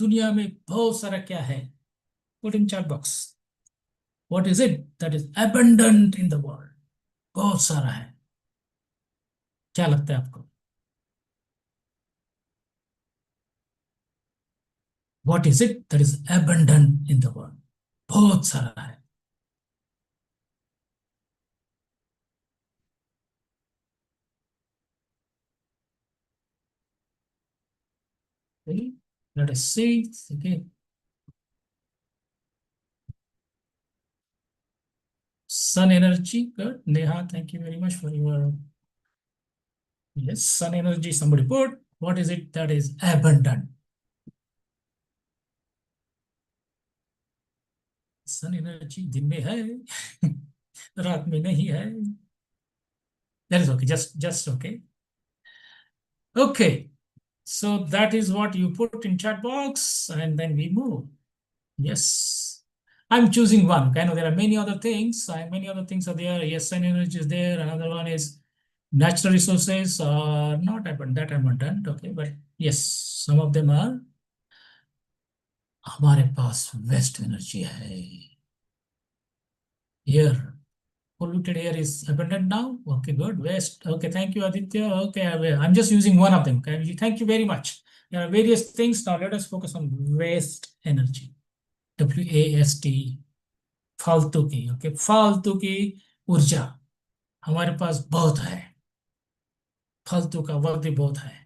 दुनिया में बहुत सारा क्या है put in chat box what is it that is abundant in the world बहुत सारा है क्या लगता है आपको what is it that is abundant in the world बहुत सारा है okay? Let us see again sun energy good Neha thank you very much for your yes sun energy somebody put what is it that is abundant sun energy दिन में है रात में नहीं है that is okay just okay okay so that is what you put in chat box and then we move yes I'm choosing one okay I know there are many other things many other things are there yes sun energy is there another one is natural resources are not abundant okay but yes some of them are हमारे पास waste energy है here polluted air is abundant now okay good waste okay thank you Aditya okay I'm just using one of them okay thank you very much there are various things now let us focus on waste energy WAST फालतू की okay फालतू की ऊर्जा हमारे पास बहुत है फालतू का वर्दी बहुत है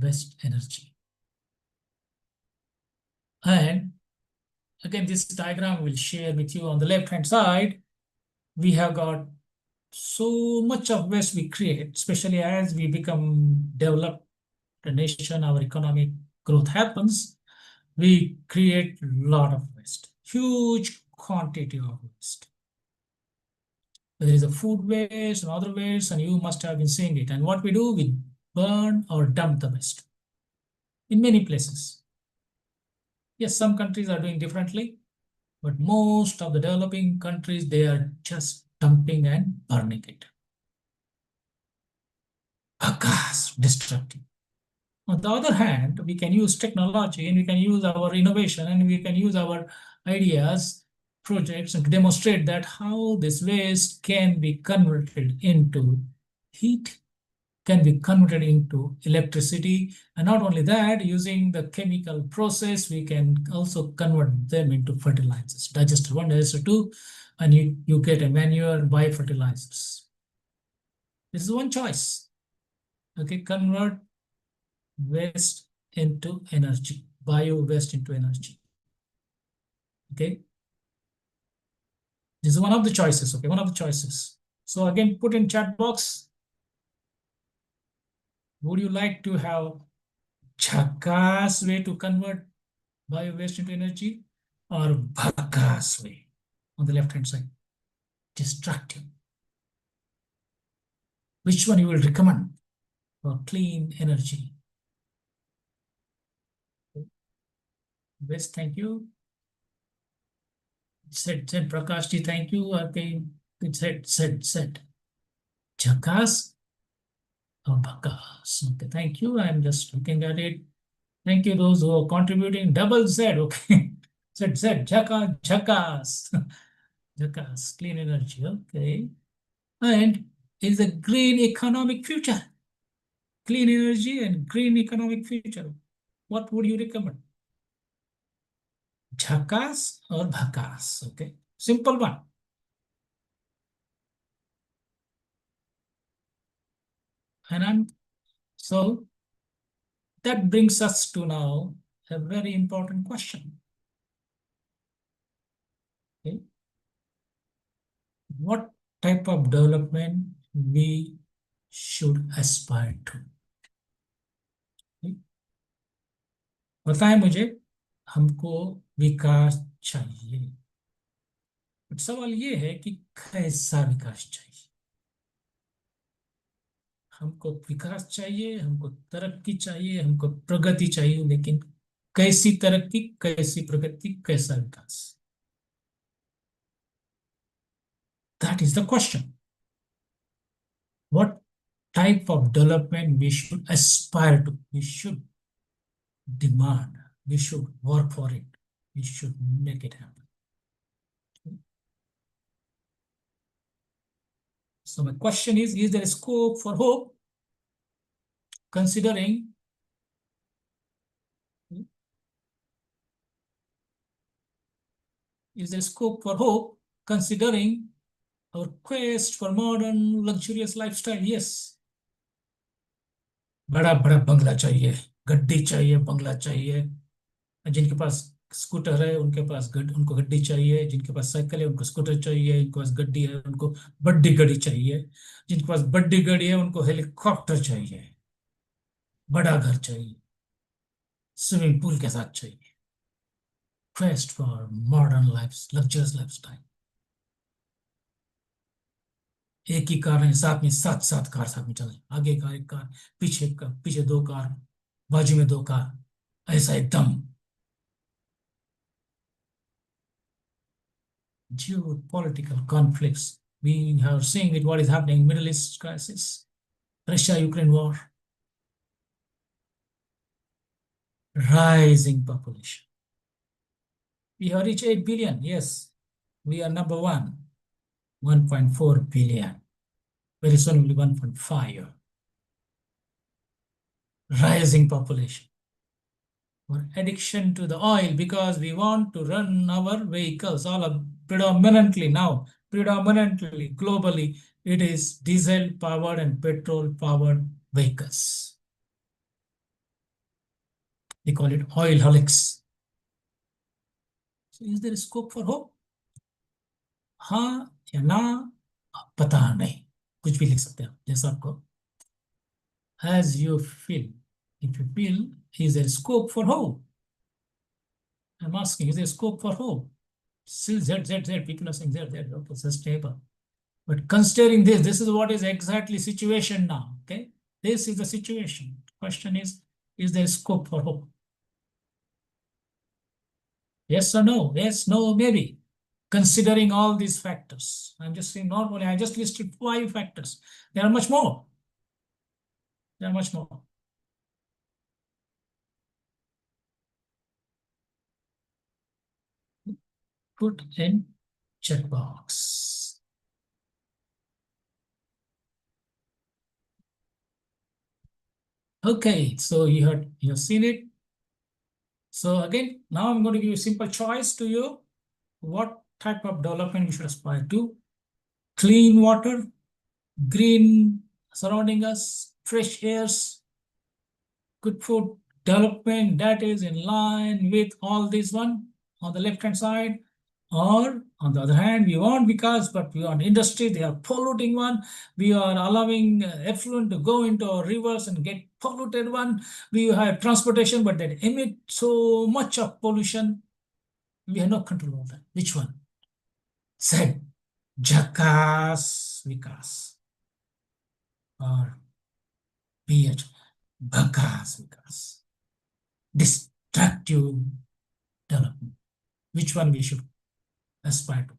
waste energy and again this diagram will share with you on the left hand side we have got so much of waste we create especially as we become developed a nation our economic growth happens we create a lot of waste huge quantity of waste there is a food waste and other waste and you must have been seeing it and what we do we burn or dump the waste in many places yes some countries are doing differently but most of the developing countries they are just dumping and burning it gas destructive on the other hand we can use technology and we can use our innovation and we can use our ideas projects and demonstrate that how this waste can be converted into heat can be converted into electricity and not only that using the chemical process we can also convert them into fertilizers digester 1 digester 2 and you get a manure and biofertilizers this is one choice okay convert waste into energy bio waste into energy okay this is one of the choices okay one of the choices so again put in chat box would you like to have Jhakas way to convert bio-waste into energy, or bhagas way on the left-hand side, destructive. Which one you will recommend for clean energy? Best, thank you. Said Prakash ji, thank you. Okay, it said. Jhakas or bhagas? Okay, thank you. I'm just looking at it. Thank you, those who are contributing. Double Z, okay. Z, Jhakas, Jhakas, clean energy, okay. And is a green economic future. Clean energy and green economic future. What would you recommend? Jhakas or bhakas? Okay, simple one. And so that brings us to now a very important question. Okay. What type of development we should aspire to? बताएं मुझे, हमको विकास चाहिए, but सवाल ये है कि कैसा विकास चाहिए? हमको विकास चाहिए, हमको तरक्की चाहिए, हमको प्रगति चाहिए, लेकिन कैसी तरक्की, कैसी प्रगति, कैसा विकास? That is the question. What type of development we should aspire to? We should demand, we should work for it, we should make it happen. So my question is there a scope for hope, considering is there scope for hope considering our quest for modern luxurious lifestyle? Yes. बड़ा बड़ा बंगला चाहिए, गड्डी चाहिए, बंगला चाहिए. जिनके पास scooter है उनके पास उनको गड्डी चाहिए, जिनके पास साइकिल है उनको स्कूटर चाहिए, जिनके पास गड्डी है उनको बड़ी गाड़ी चाहिए, जिनके पास बड़ी गाड़ी है उनको हेलीकॉप्टर चाहिए, बड़ा घर चाहिए, स्विमिंग पूल के साथ चाहिए. Quest for modern life, luxurious lifestyle. एक ही कार है, साथ में सात कार साथ में चले, आगे कार एक कार, पीछे दो कार, बाजू में दो कार, ऐसा एकदम. Geopolitical conflicts, we are seeing with what is happening in Middle East crisis, Russia-Ukraine war, rising population. We have reached 8 billion. Yes, we are number one, 1.4 billion. Very soon will be 1.5. Rising population. Or addiction to the oil, because we want to run our vehicles all of predominantly globally, it is diesel powered and petrol powered vehicles. They call it oil holics. So is there a scope for hope? हाँ या ना पता नहीं, कुछ भी लिख सकते हैं जैसा आपको. As you feel, if you feel, is there scope for hope? I'm asking, is there scope for hope? Still Z, people are saying Z, sustainable. But considering this is what is exactly situation now, okay? This is the situation. Question is there scope for hope? Yes or no? Yes, no, maybe. Considering all these factors. I'm just saying normally, I just listed 5 factors. There are much more. There are much more. Put in checkbox. Okay, so you have seen it. So again, now I'm going to give you a simple choice to you. What type of development we should aspire to? Clean water, green surrounding us, fresh airs, good food development that is in line with all this one on the left hand side. Or on the other hand, we want Vikas, but we want industry, they are polluting one. We are allowing effluent to go into our rivers and get polluted one. We have transportation, but they emit so much of pollution. We have no control over that. Which one? Z. Jackass Vikas. Or BH. Bhakas Vikas. Destructive development. Which one we should aspire to?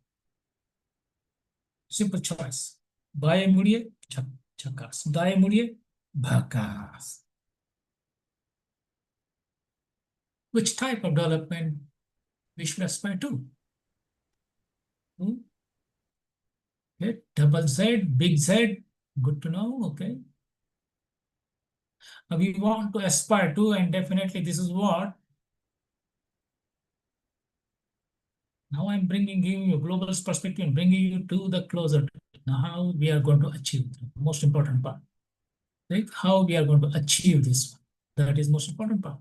Simple choice. बाएं मुड़िए झकास, दाएं मुड़िए भकास. Which type of development we should aspire to? Okay, double Z, big Z, good to know. Okay. We want to aspire to, and definitely this is what. Now I'm giving you a global perspective and bringing you to the closer. Now how we are going to achieve the most important part. Right? How we are going to achieve this. That is most important part.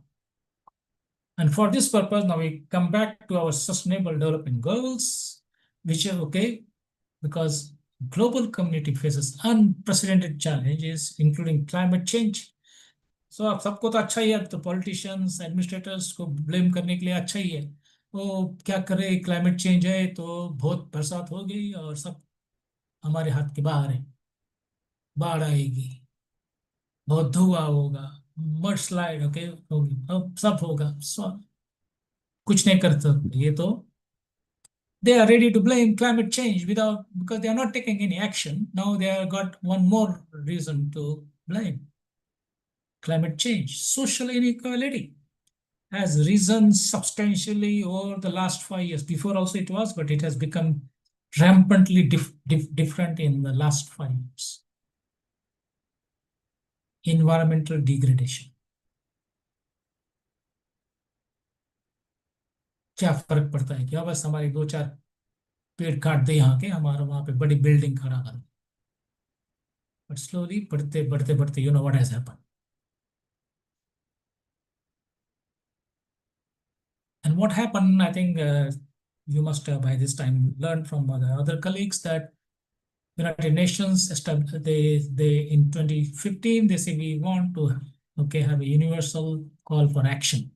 And for this purpose, now we come back to our sustainable development goals, which are okay, because global community faces unprecedented challenges, including climate change. So अब सबको तो अच्छा ही है, तो politicians, administrators को blame करने के लिए अच्छा ही है. वो क्या करे, climate change है तो बहुत बरसात हो गई और सब हमारे हाथ के बाहर है. बाढ़ आएगी, बहुत धुआं होगा, mudslide ओके होगी, अब सब होगा. कुछ नहीं कर सकते ये तो. They are ready to blame climate change because they are not taking any action. Now they have got one more reason to blame climate change. Social inequality has risen substantially over the last 5 years. Before also it was, but it has become rampantly different in the last 5 years. Environmental degradation. क्या फर्क पड़ता है? क्या बस हमारे 2-4 पेड़ काट दे यहाँ के, हमारा वहां पे बड़ी बिल्डिंग खड़ा कर. But slowly, बढ़ते, you know what has happened. And what happened, I think you must have by this time learned from other colleagues that United Nations established, they in 2015, they say we want to have a universal call for action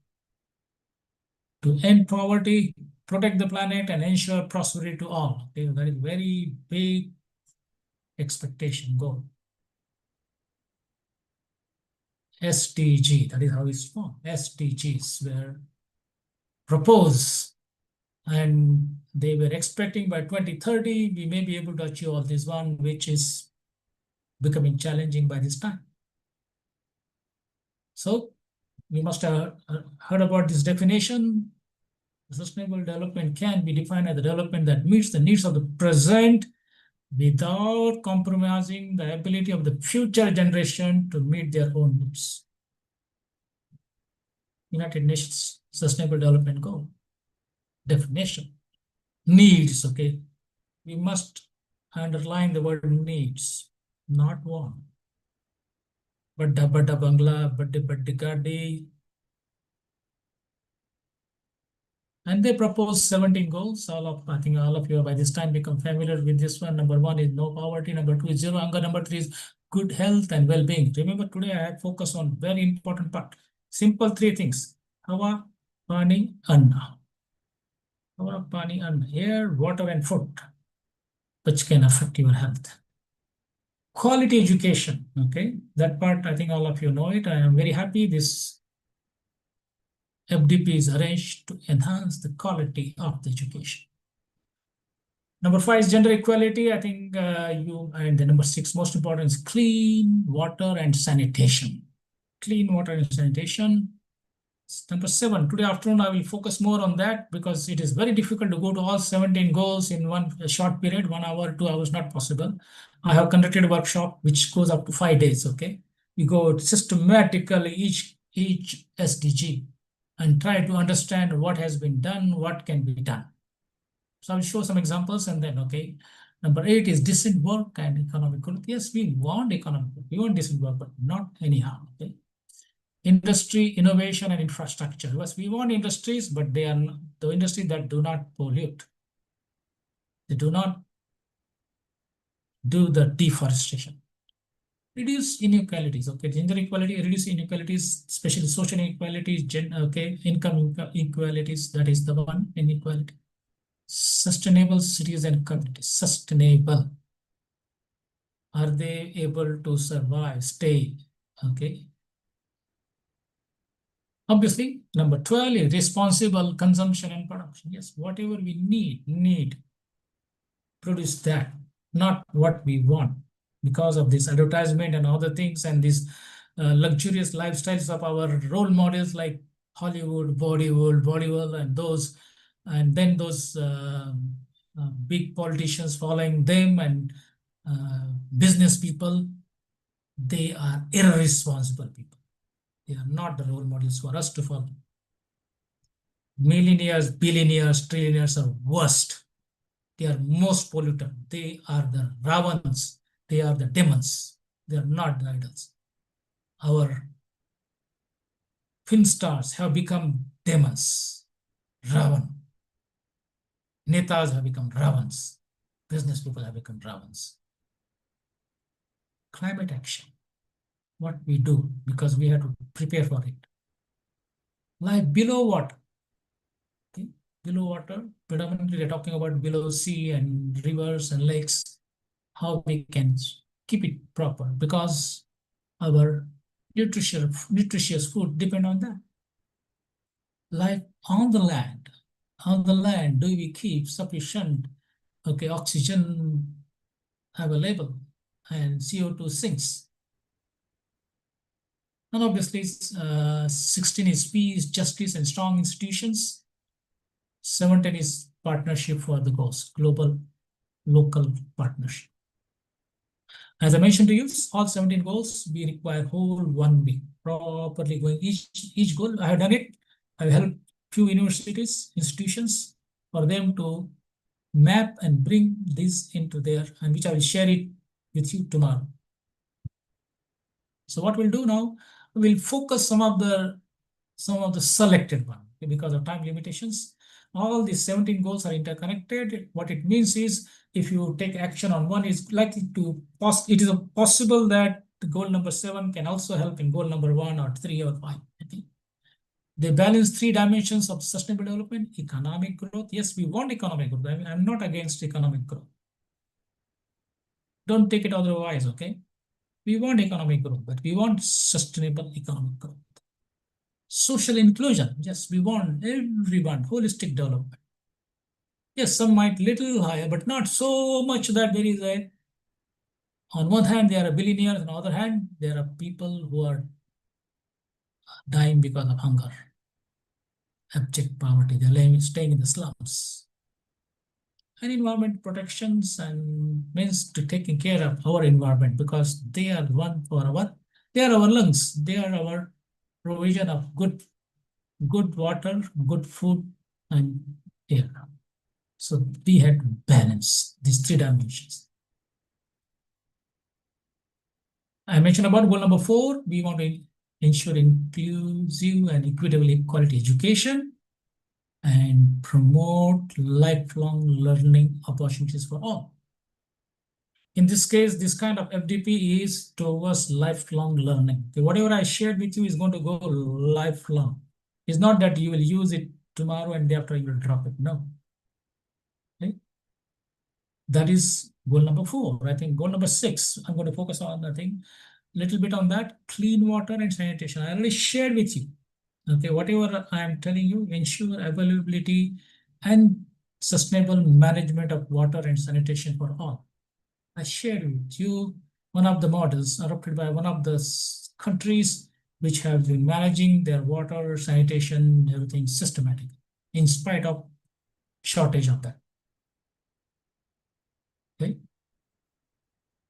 to end poverty, protect the planet, and ensure prosperity to all. Okay, that is very big expectation goal. SDG, that is how it's formed. SDGs were proposed, and they were expecting by 2030 we may be able to achieve all this one, which is becoming challenging by this time. So we must have heard about this definition. Sustainable development can be defined as the development that meets the needs of the present without compromising the ability of the future generation to meet their own needs. United Nations Sustainable Development Goal. Definition. Needs, okay. We must underline the word needs, not want. Badda bangla, baddi gadi. And they propose 17 goals. I think all of you by this time become familiar with this one. Number 1 is no poverty. Number 2 is zero hunger. Number 3 is good health and well-being. Remember, today I had focus on very important part. Simple 3 things. Hawa, pani, anna. Hawa, pani, anna. Air, water, and food, which can affect your health. Quality education. Okay, that part I think all of you know it. I am very happy this FDP is arranged to enhance the quality of the education. Number 5 is gender equality. I think and the number 6 most important is clean water and sanitation. Clean water and sanitation. Number 7, today afternoon I will focus more on that because it is very difficult to go to all 17 goals in one short period. 1 hour, 2 hours, not possible. I have conducted a workshop which goes up to 5 days. Okay, we go systematically each SDG and try to understand what has been done, what can be done. So I'll show some examples and then, okay. Number 8 is decent work and economic growth. Yes, we want economic growth. We want decent work, but not anyhow, okay. Industry, innovation, and infrastructure. Yes, we want industries, but they are the industries that do not pollute. They do not do the deforestation. Reduce inequalities. Okay, gender equality, reduce inequalities, especially social inequalities, income inequalities. That is the one inequality. Sustainable cities and communities. Sustainable. Are they able to survive, stay? Okay. Obviously, number 12 is responsible consumption and production. Yes, whatever we need, produce that, not what we want. Because of this advertisement and other things and these luxurious lifestyles of our role models like Hollywood, Bollywood, and then those big politicians following them and business people, they are irresponsible people. They are not the role models for us to follow. Millionaires, billionaires, trillionaires are worst. They are most polluted. They are the Ravans. They are the demons. They are not the idols. Our film stars have become demons. Ravan. Netas have become Ravans. Business people have become Ravans. Climate action. What we do because we have to prepare for it. Life below water. Okay? Below water, predominantly we're talking about below sea and rivers and lakes. How we can keep it proper because our nutritious food depend on that. Like on the land, do we keep sufficient oxygen available and CO2 sinks? And obviously, 16 is peace, justice, and strong institutions. 17 is partnership for the goals, global, local partnership. As I mentioned to you, all 17 goals, we require whole 1 week, properly going each goal. I have done it. I have helped few universities, institutions for them to map and bring this into there, and which I will share it with you tomorrow. So what we'll do now, we'll focus some of the selected one because of time limitations. All these 17 goals are interconnected. What it means is if you take action on one, it's likely to it is possible that the goal number 7 can also help in goal number 1 or 3 or 5. Okay? They balance 3 dimensions of sustainable development, economic growth. Yes, we want economic growth. I'm not against economic growth. Don't take it otherwise, okay? We want economic growth, but we want sustainable economic growth. Social inclusion. Yes, we want everyone, holistic development. Yes, some might little higher, but not so much that there is a, on one hand, there are billionaires, on the other hand, there are people who are dying because of hunger, abject poverty. They're staying in the slums. And environment protections and means to taking care of our environment because they are one for our, they are our lungs. They are our provision of good water, good food, and air. So we had to balance these 3 dimensions. I mentioned about goal number 4. We want to ensure inclusive and equitable quality education and promote lifelong learning opportunities for all. In this case, this kind of FDP is towards lifelong learning. Okay, whatever I shared with you is going to go lifelong. It's not that you will use it tomorrow and day after you will drop it. No. Okay? That is goal number 4. I think goal number 6, I'm going to focus on, I think, little bit on that, clean water and sanitation. I already shared with you. Okay, whatever I am telling you, ensure availability and sustainable management of water and sanitation for all. I shared with you one of the models adopted by one of the countries which have been managing their water, sanitation, everything systematically, in spite of shortage of that. Okay.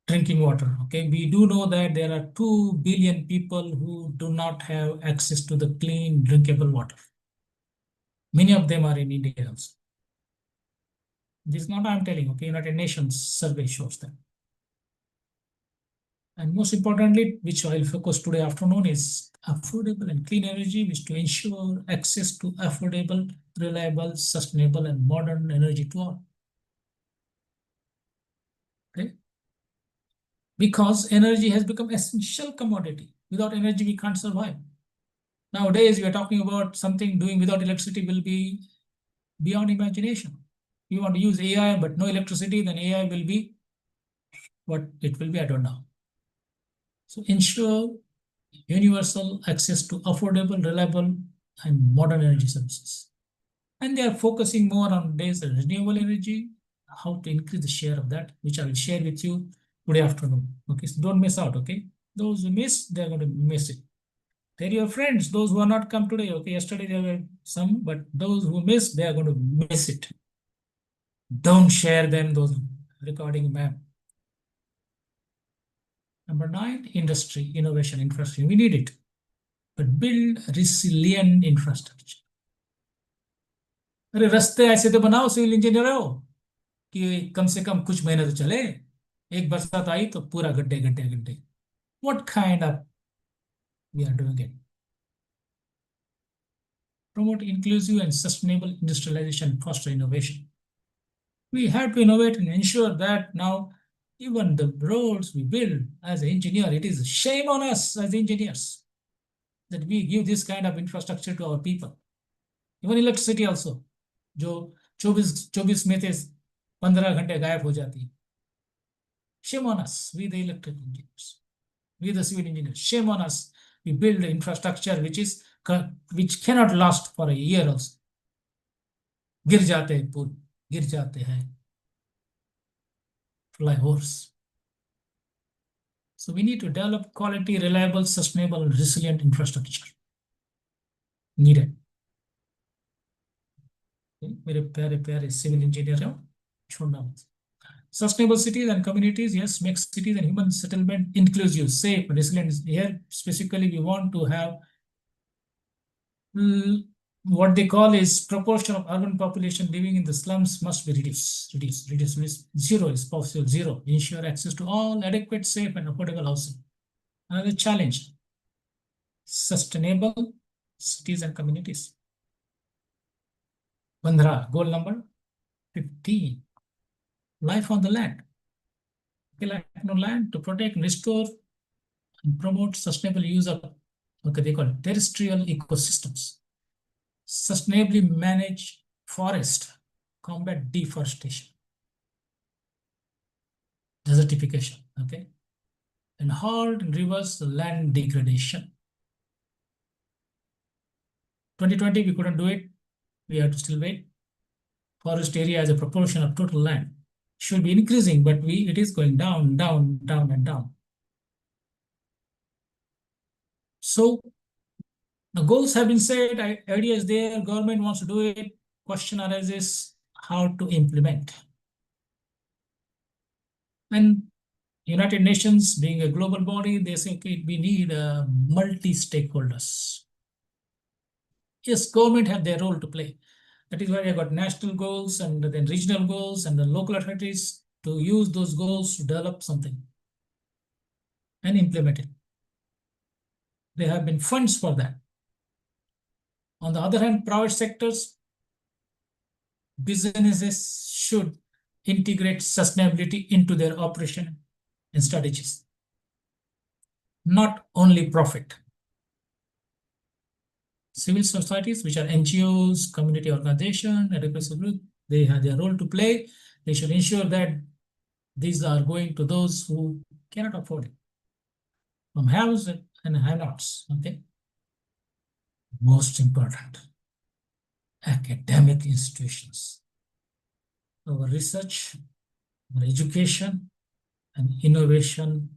Drinking water. Okay, we do know that there are 2 billion people who do not have access to the clean, drinkable water. Many of them are in India also. This is not I'm telling, okay, United Nations survey shows that. And most importantly, which I will focus today afternoon, is affordable and clean energy, which to ensure access to affordable, reliable, sustainable, and modern energy to all. Okay? Because energy has become essential commodity. Without energy, we can't survive. Nowadays, we are talking about something doing without electricity will be beyond imagination. You want to use AI, but no electricity, then AI will be what it will be, I don't know. So ensure universal access to affordable, reliable, and modern energy services. And they are focusing more on days renewable energy, how to increase the share of that, which I will share with you today afternoon. Okay, so don't miss out. Okay, those who miss, they're going to miss it. They're your friends, those who are not come today. Okay, yesterday there were some, but those who miss, they are going to miss it. Don't share them, those recording, ma'am. Number 9, industry, innovation, infrastructure. We need it, but build resilient infrastructure. अरे रास्ते ऐसे तो बनाओ civil engineer हो कि कम से कम कुछ महीने तो चले. एक बरसात आई तो पूरा गड्ढे गड्ढे गड्ढे. What kind of we are doing it? Promote inclusive and sustainable industrialization, foster innovation. We have to innovate and ensure that now even the roads we build as an engineer, it is shame on us as engineers that we give this kind of infrastructure to our people. Even electricity also, जो 24 में थे 15 घंटे गायब हो जाती है. Shame on us, we the electric engineers, we the civil engineers. Shame on us. We build the infrastructure which cannot last for a year also. गिर जाते हैं पुल, गिर जाते हैं flyovers. So we need to develop quality, reliable, sustainable, and resilient infrastructure. Needed. मेरे प्यारे प्यारे civil engineer हो, छोड़ना मत. Sustainable cities and communities, yes, make cities and human settlement inclusive, safe, resilient. Here, specifically, we want to have what they call is proportion of urban population living in the slums must be reduced. Zero is possible, zero. Ensure access to all adequate, safe, and affordable housing. Another challenge, sustainable cities and communities. 15, goal number 15. Life on the land. Life on land to protect, restore, and promote sustainable use of, okay, they call it terrestrial ecosystems. Sustainably manage forest, combat deforestation, desertification, okay, and halt and reverse the land degradation. 2020, we couldn't do it. We have to still wait. Forest area as a proportion of total land should be increasing, but it is going down, down, down, and down. So the goals have been set, idea is there, government wants to do it. Question arises how to implement. And United Nations being a global body, they say, okay, we need multi-stakeholders. Yes, government have their role to play. That is why I got national goals and then regional goals and the local authorities to use those goals to develop something and implement it. There have been funds for that. On the other hand, private sectors, businesses should integrate sustainability into their operation and strategies, not only profit. Civil societies, which are NGOs, community organizations, advocacy groups, they have their role to play. They should ensure that these are going to those who cannot afford it, from haves and have-nots. Okay. Most important, academic institutions. Our research, our education, and innovation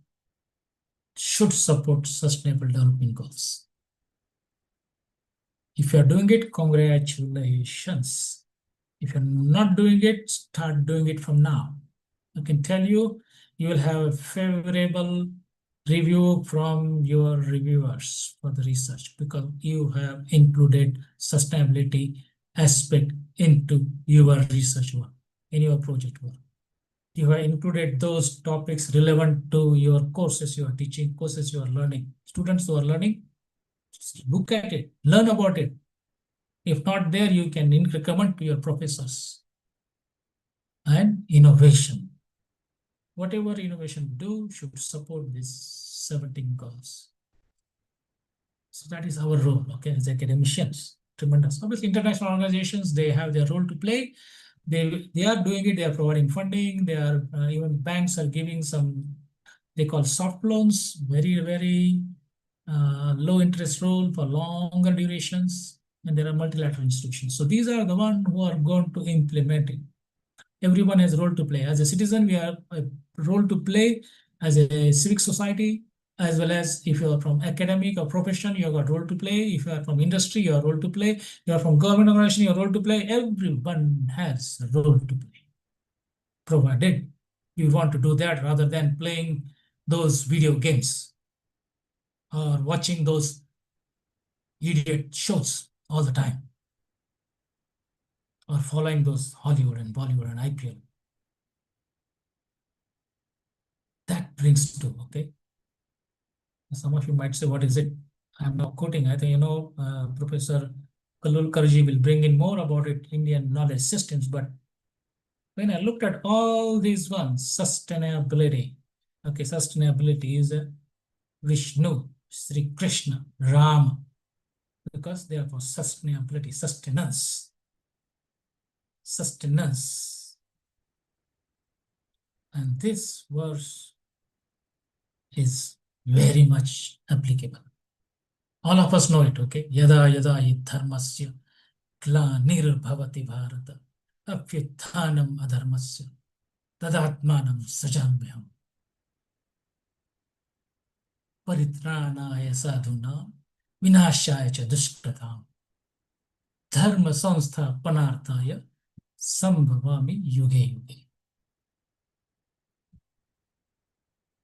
should support sustainable development goals. If you're doing it, congratulations. If you're not doing it, start doing it from now. I can tell you, you will have a favorable review from your reviewers for the research because you have included sustainability aspect into your research work, in your project work. You have included those topics relevant to your courses you are teaching, courses you are learning. Students who are learning, just look at it, learn about it. If not there, you can recommend to your professors. And innovation. whatever innovation we do should support these 17 goals. So that is our role, okay, as academicians. Tremendous. Obviously, international organizations, they have their role to play. They are doing it. They are providing funding. They are even banks are giving some, they call soft loans, very low interest role for longer durations. And there are multilateral institutions. So these are the ones who are going to implement it. Everyone has a role to play. As a citizen, we have a role to play as a civic society, as well as if you are from academic or profession, you have got a role to play. If you are from industry, you have a role to play. You are from government organization, you have a role to play. Everyone has a role to play, provided you want to do that rather than playing those video games or watching those idiot shows all the time, or following those Hollywood and Bollywood and IPL. That brings to, okay. Some of you might say, what is it? I'm now quoting. I think, Professor Kalulkarji will bring in more about it, Indian knowledge systems. But when I looked at all these ones, sustainability, okay, sustainability is a Vishnu, Sri Krishna, Rama, because they are for sustainability, sustenance. And this verse is very much applicable. All of us know it, okay? Yada yada hi dharmasya glanirvhavati bharata apyuthanam adharmasya tadatmanam sajamyam paritranaya sadhunam vinashaya cha dushkratam dharma samstha panarthaya sambhavami yuge yuge.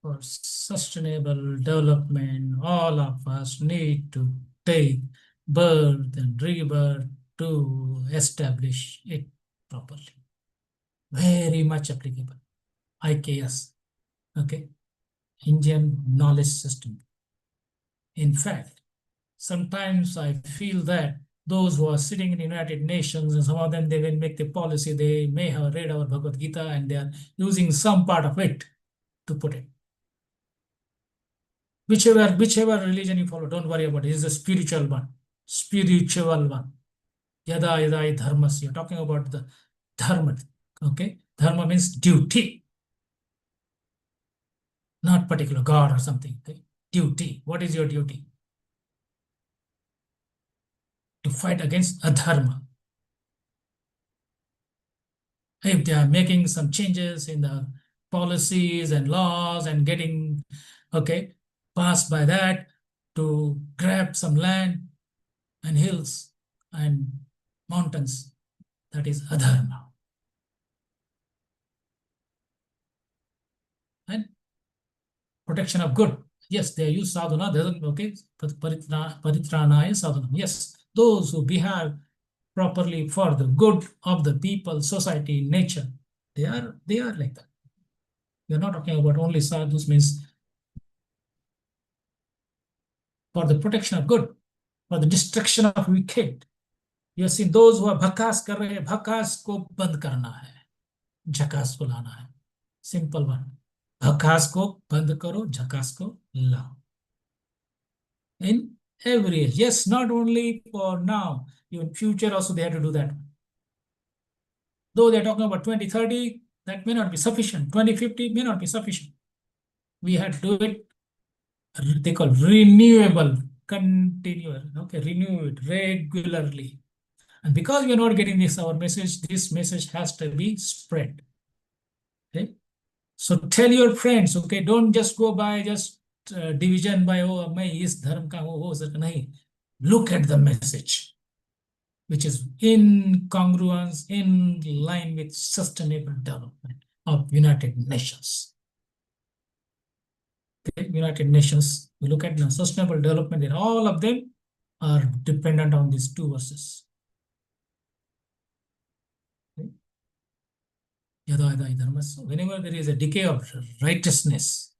For sustainable development, all of us need to take birth and rebirth to establish it properly. Very much applicable. IKS, okay, Indian knowledge system. In fact, sometimes I feel that those who are sitting in the United Nations, and some of them, they will make the policy, they may have read our Bhagavad Gita and they are using some part of it to put it. Whichever religion you follow, don't worry about it. It's a spiritual one. Yada yada hi dharmasya. You're talking about the dharma. Okay? Dharma means duty. Not particular God or something. Okay? Duty. What is your duty? To fight against adharma. If they are making some changes in the policies and laws and getting, okay, passed by that to grab some land and hills and mountains, that is adharma. And protection of good. Yes, they use sadhana, doesn't, okay, paritranaya sadhana. Yes, those who behave properly for the good of the people, society, nature, they are like that. We are not talking about only sadhus, means for the protection of good, for the destruction of wicked. You have seen those who are bhakas kar rahe, bhakas ko band karna hai, jhakas ko lana hai. Simple one. Bhakas ko band karo, jhakas ko lao. In every age. Yes, not only for now, even future also they have to do that. Though they're talking about 2030, that may not be sufficient. 2050 may not be sufficient. We have to do it, they call renewable, continuous, okay, renew it regularly. And because we are not getting this, our message, this message has to be spread. Okay. So tell your friends, okay, don't just go by just division by, oh, main is dharm ka, oh, nahi. Look at the message, which is in congruence, in line with sustainable development of United Nations. Okay. United Nations, we look at the sustainable development, and all of them are dependent on these two verses. Whenever there is a decay of righteousness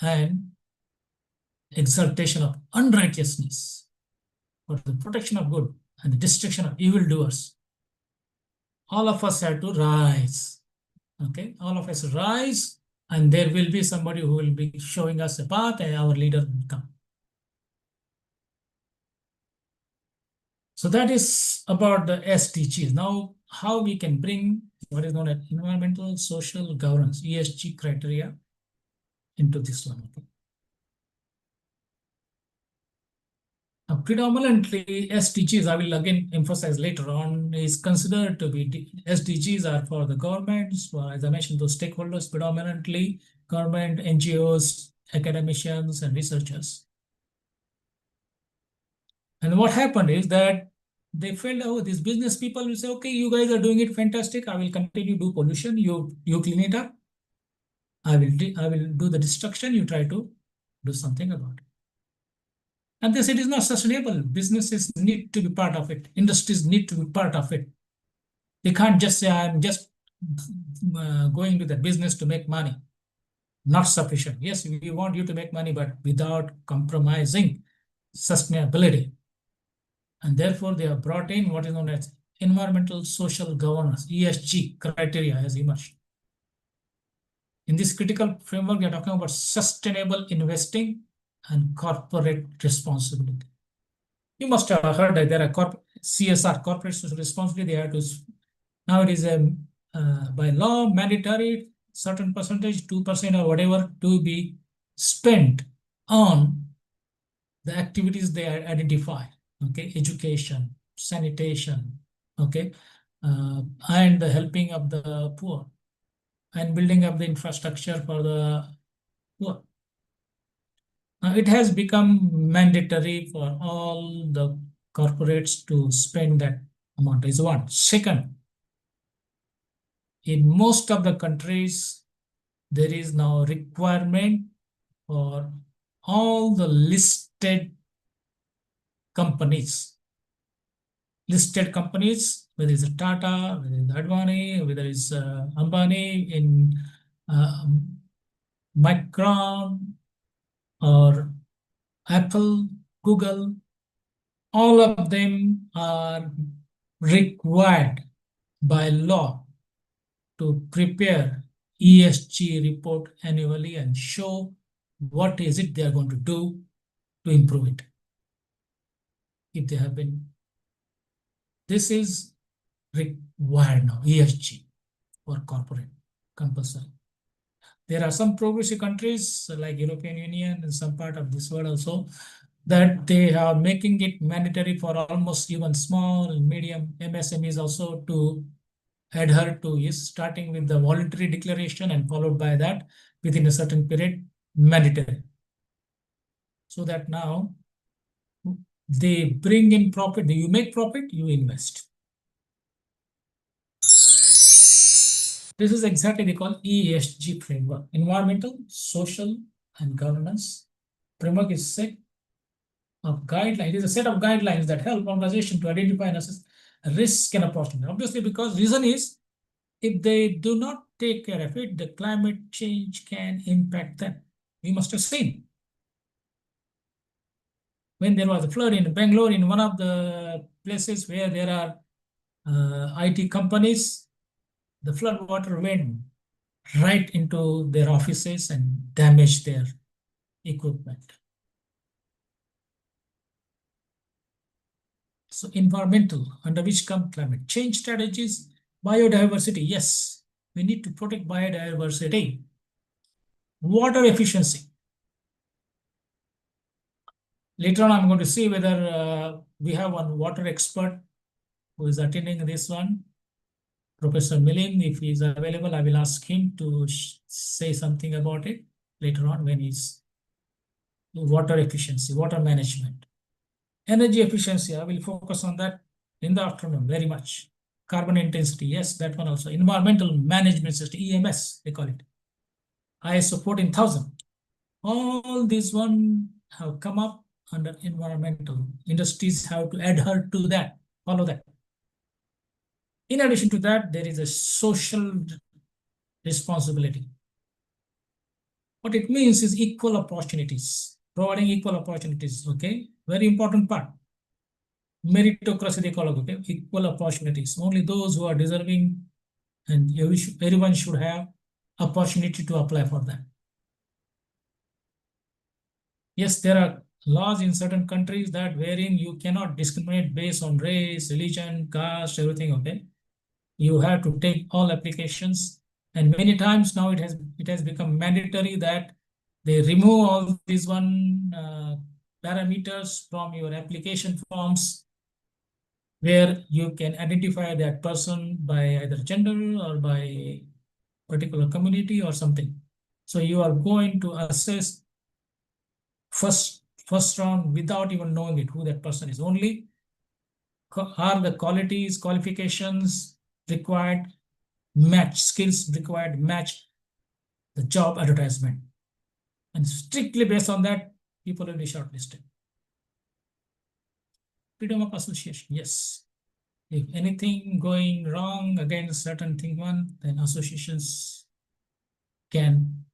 and exaltation of unrighteousness, for the protection of good and the destruction of evildoers, all of us have to rise. Okay, all of us rise, and there will be somebody who will be showing us a path, and our leader will come. So that is about the SDGs. Now, how we can bring what is known as environmental social governance, ESG criteria, into this one. Okay. Now, predominantly SDGs, I will again emphasize later on, is considered to be SDGs are for the governments, for, as I mentioned, those stakeholders, predominantly government, NGOs, academicians, and researchers. And what happened is that they felt, oh, these business people will say, okay, you guys are doing it fantastic. I will continue to do pollution. You clean it up. I will do the destruction. You try to do something about it. And this, it is not sustainable. Businesses need to be part of it. Industries need to be part of it. They can't just say, I'm just going to the business to make money. Not sufficient. Yes, we want you to make money, but without compromising sustainability. And therefore, they have brought in what is known as environmental social governance, ESG criteria has emerged. In this critical framework, we are talking about sustainable investing and corporate responsibility. You must have heard that there are CSR, corporate social responsibility. They have to, now it is by law mandatory certain percentage, 2% or whatever, to be spent on the activities they identify. Okay, education, sanitation, okay, and the helping of the poor, and building up the infrastructure for the poor. Now, it has become mandatory for all the corporates to spend that amount, is one. Second, in most of the countries, there is now requirement for all the listed companies, whether it's Tata, whether it's Advani, whether it's Ambani, in Micron, or Apple, Google, all of them are required by law to prepare ESG report annually and show what is it they are going to do to improve it. If they have been, this is required now, ESG for corporate, compulsory. There are some progressive countries like European Union and some part of this world also, that they are making it mandatory for almost even small and medium MSMEs also to adhere to, is starting with the voluntary declaration and followed by that within a certain period, mandatory. So that now they bring in profit. You make profit, you invest. This is exactly they call ESG framework, environmental, social, and governance. Framework is set of guidelines. It is a set of guidelines that help organizations to identify and assess risk and opportunity. Obviously, because reason is, if they do not take care of it, the climate change can impact them. We must have seen. When there was a flood in Bangalore, in one of the places where there are IT companies, the flood water went right into their offices and damaged their equipment. So environmental, under which come climate change strategies, biodiversity. Yes, we need to protect biodiversity. Water efficiency. Later on, I'm going to see whether we have one water expert who is attending this one, Professor Milin. If he is available, I will ask him to say something about it later on when he's water efficiency, water management. Energy efficiency, I will focus on that in the afternoon very much. Carbon intensity, yes, that one also. Environmental management system, EMS, they call it. ISO 14000. All these one have come up under environmental. Industries have to adhere to that, follow that. In addition to that, there is a social responsibility. What it means is equal opportunities, providing equal opportunities, okay? Very important part. Meritocracy, they call it, okay? Equal opportunities. Only those who are deserving and everyone should have opportunity to apply for them. Yes, there are laws in certain countries that wherein you cannot discriminate based on race, religion, caste, everything. Okay, you have to take all applications, and many times now it has become mandatory that they remove all these parameters from your application forms, where you can identify that person by either gender or by particular community or something. So you are going to assess first round without even knowing it, who that person is. Only are the qualifications required match, skills required match the job advertisement, and strictly based on that, people will be shortlisted. Freedom of association, yes. If anything going wrong against certain thing one, then associations can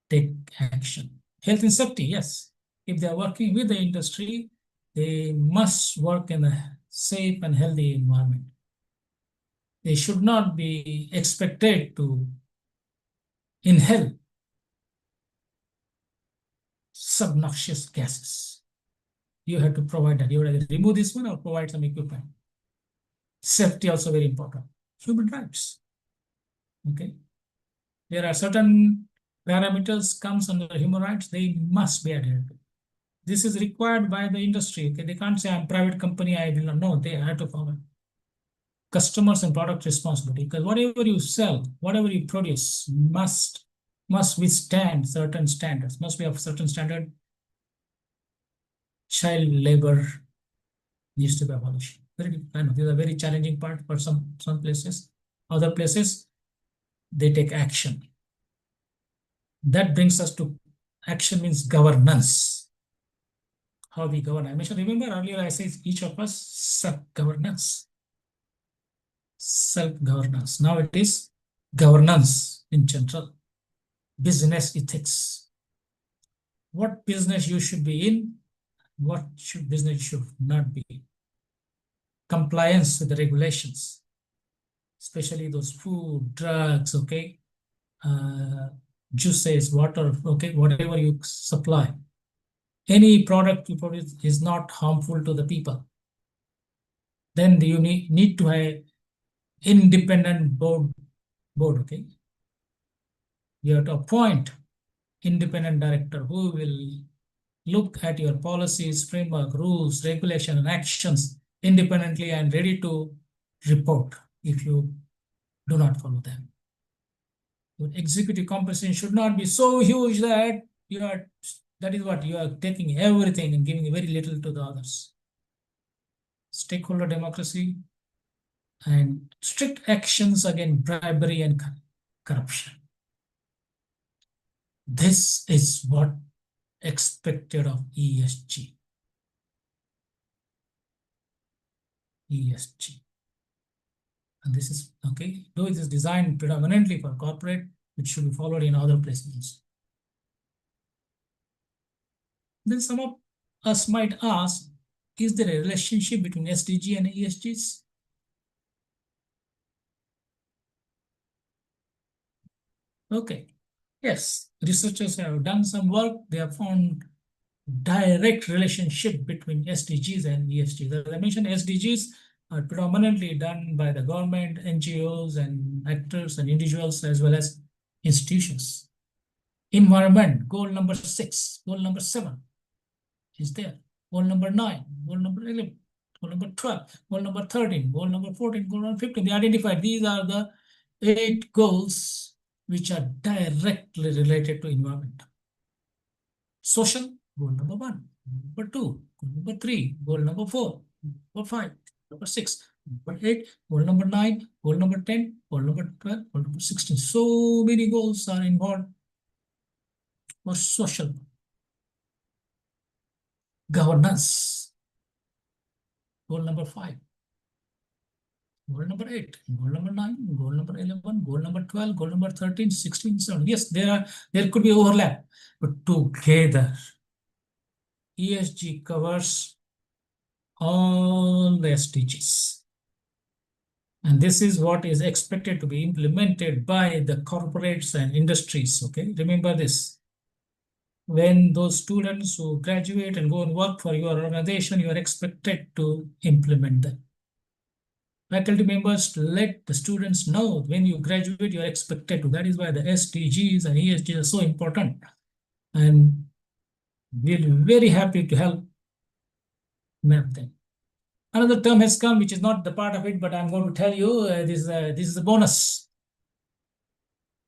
take action. Health and safety, yes. If they are working with the industry, they must work in a safe and healthy environment. They should not be expected to inhale subnoxious gases. You have to provide that. You have to remove this one or provide some equipment. Safety also very important. Human rights. Okay. There are certain parameters comes under human rights, they must be adhered to. This is required by the industry. Okay? They can't say I'm a private company, I will not know. They have to follow. Customers and product responsibility, because whatever you sell, whatever you produce must withstand certain standards, must be of certain standard. Child labor needs to be abolished. Very, I know, these are very challenging part for some places. Other places, they take action. That brings us to action means governance. How we govern. I mentioned, remember earlier I said each of us self-governance. Self-governance. Now it is governance in general. Business ethics. What business you should be in, what business should not be. Compliance with the regulations, especially those food, drugs, okay, juices, water, okay, whatever you supply. Any product you produce is not harmful to the people. Then you need to have independent board, okay. You have to appoint independent director who will look at your policies, framework, rules, regulation, and actions independently and ready to report if you do not follow them. Your executive compensation should not be so huge that that is what you are taking everything and giving very little to the others. Stakeholder democracy and strict actions against bribery and corruption. This is what expected of ESG. ESG. And this is, okay, though it is designed predominantly for corporate, it should be followed in other places. Then some of us might ask, is there a relationship between SDG and ESGs? Okay, yes, researchers have done some work. They have found direct relationship between SDGs and ESGs. As I mentioned, SDGs are predominantly done by the government, NGOs, and actors and individuals, as well as institutions. Environment, goal number 6, goal number 7 is there. Goal number 9, goal number 11, goal number 12, goal number 13, goal number 14, goal number 15. They identified these are the 8 goals which are directly related to environment. Social, goal number 1, number 2, goal number 3, goal number 4, goal 5, number 6, number 8, goal number 9, goal number 10, goal number 12, goal number 16. So many goals are involved for social. Governance, goal number 5, goal number 8, goal number 9, goal number 11, goal number 12, goal number 13, 16, 17. Yes, there could be overlap, but together, ESG covers all the SDGs. And this is what is expected to be implemented by the corporates and industries. Okay, remember this. When those students who graduate and go and work for your organization, you are expected to implement them. Faculty members let the students know when you graduate, you are expected to. That is why the SDGs and ESGs are so important. And we're very happy to help map them. Another term has come, which is not the part of it, but I'm going to tell you this is a bonus.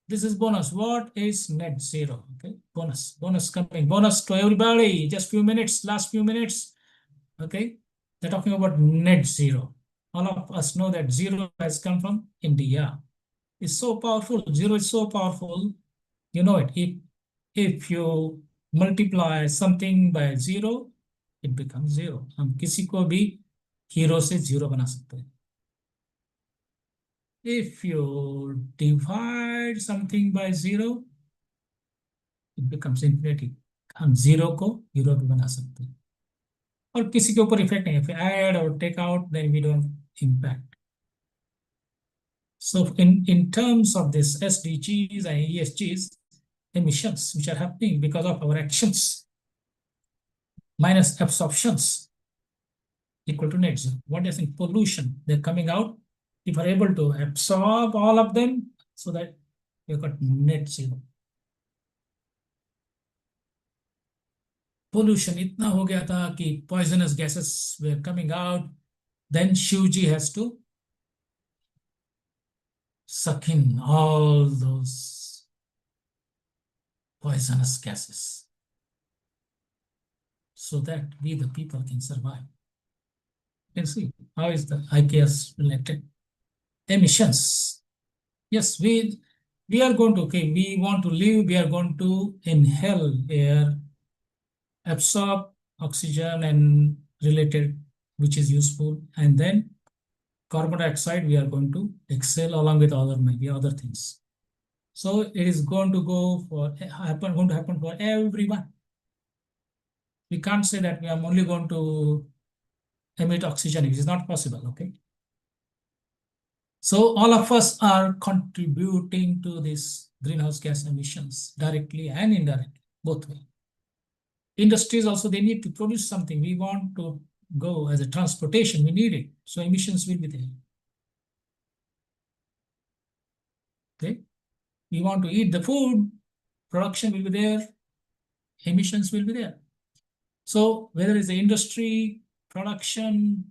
This is bonus. What is net zero? Okay, bonus coming. Bonus to everybody. Just few minutes, last few minutes. Okay, they're talking about net zero. All of us know that zero has come from India. It's so powerful. Zero is so powerful. You know it. If you multiply something by zero, it becomes zero. हम किसी को भी hero से zero बना सकते हैं. If you divide something by zero, it becomes infinity. हम zero को hero भी बना सकते हैं. और किसी के ऊपर इफेक्ट नहीं है. If you add or take out, then we don't impact. So in terms of this SDGs and ESGs, emissions which are happening because of our actions minus absorptions equal to net zero. What is in pollution? They're coming out. If we're able to absorb all of them, so that we've got net zero. Pollution इतना हो गया था कि poisonous gases were coming out. Then Shivji has to suck in all those poisonous gases so that we the people can survive. You can see how is the IKS related. Emissions. Yes, we are going to, okay, we want to live, we are going to inhale air, absorb oxygen and related, which is useful, and then carbon dioxide we are going to exhale along with other maybe other things. So it is going to go for going to happen for everyone. We can't say that we are only going to emit oxygen. It is not possible. Okay. So all of us are contributing to this greenhouse gas emissions directly and indirectly, both ways. Industries also, they need to produce something. We want to go as a transportation, we need it. So emissions will be there. Okay. We want to eat the food, production will be there, emissions will be there. So whether it's the industry, production,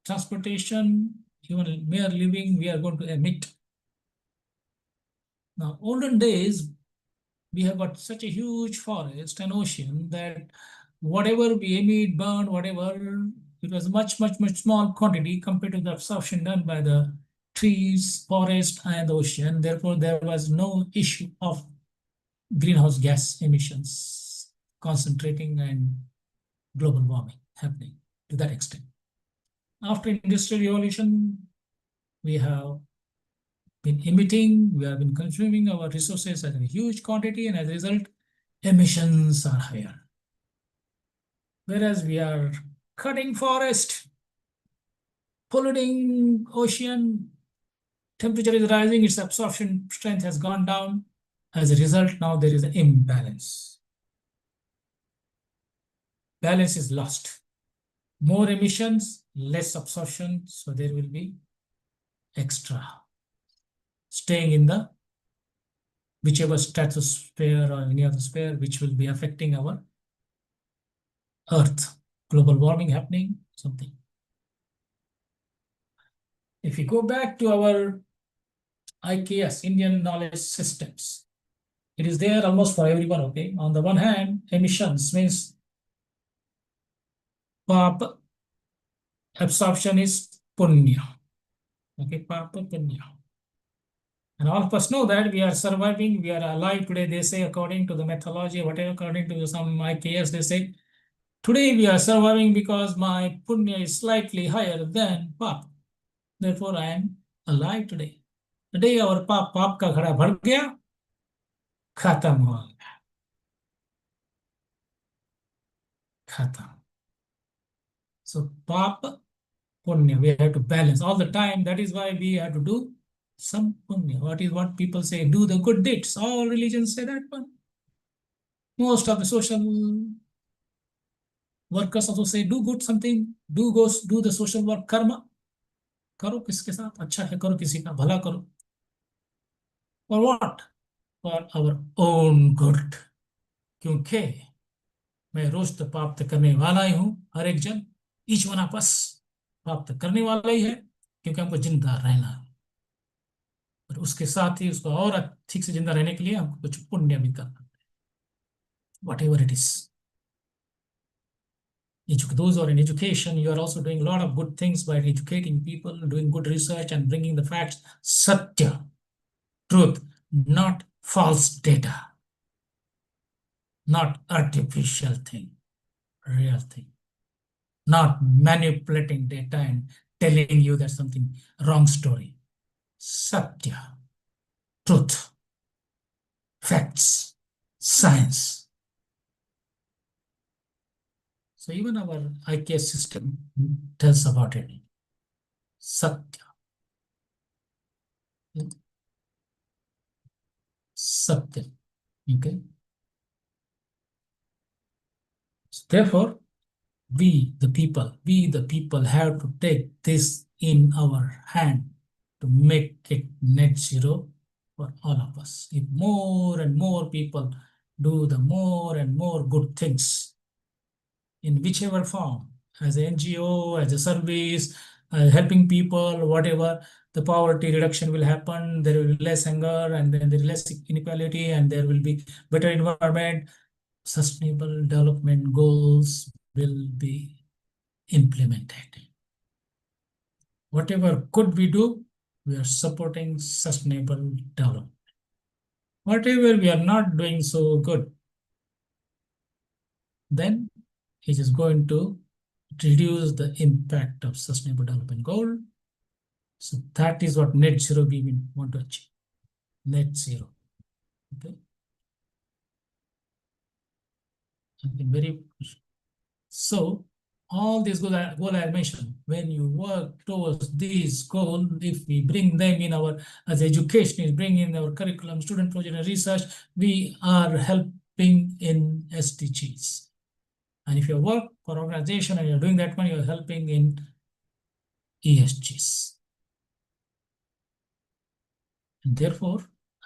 transportation, even mere living, we are going to emit. Now, olden days, we have got such a huge forest and ocean that whatever we emit, burn, whatever, it was much small quantity compared to the absorption done by the trees, forest, and the ocean. Therefore, there was no issue of greenhouse gas emissions concentrating and global warming happening to that extent. After industrial revolution, we have been emitting, we have been consuming our resources at a huge quantity, and as a result, emissions are higher. Whereas we are cutting forest, polluting ocean, temperature is rising, its absorption strength has gone down. As a result, now there is an imbalance. Balance is lost. More emissions, less absorption, so there will be extra staying in the whichever stratosphere or any other sphere which will be affecting our Earth. Global warming happening, something. If we go back to our IKS, Indian Knowledge Systems, it is there almost for everyone, okay? On the one hand, emissions means papa, absorption is punya. Okay, papa, punya. And all of us know that we are surviving, we are alive today. They say, according to the methodology, whatever, according to some IKS, they say, today we are surviving because my punya is slightly higher than pap. Therefore, I am alive today. The day our pap ka ghada bhar gaya, khatam ho gaya. Khatam. So pap, punya. We have to balance all the time. That is why we have to do some punya. What people say? Do the good deeds. All religions say that one. Most of the social workers also say do good something. Do the social work karma. करो किसके साथ अच्छा है, करो किसी का भला करो. For what? For our own good. क्योंकि मैं रोज तो पाप तो करने वाला ही हूं. हर एक जन, ईच वन ऑफ अस पाप तो करने वाला ही है, क्योंकि हमको जिंदा रहना है. और उसके साथ ही उसको और ठीक से जिंदा रहने के लिए हमको कुछ पुण्य भी करना, what ever it is. Those who are in education, you are also doing a lot of good things by educating people, doing good research and bringing the facts, satya, truth, not false data, not artificial thing, real thing, not manipulating data and telling you that something wrong story. Satya, truth, facts, science. So even our IKS system tells about it. Satya. Satya. Okay. So therefore, we the people have to take this in our hand to make it net zero for all of us. If more and more people do the more and more good things in whichever form, as an NGO, as a service, helping people, whatever, the poverty reduction will happen, there will be less hunger, and then there is less inequality, and there will be better environment. Sustainable development goals will be implemented. Whatever good we do, we are supporting sustainable development. Whatever we are not doing so good, then it is going to reduce the impact of sustainable development goal. So that is what net zero we want to achieve. Net zero. Okay. Something very. So all these goals I mentioned, when you work towards these goals, if we bring them in our, as educationists, bring in our curriculum, student project and research, we are helping in SDGs. And if you work for organization and you're doing that one, you're helping in ESGs. And therefore,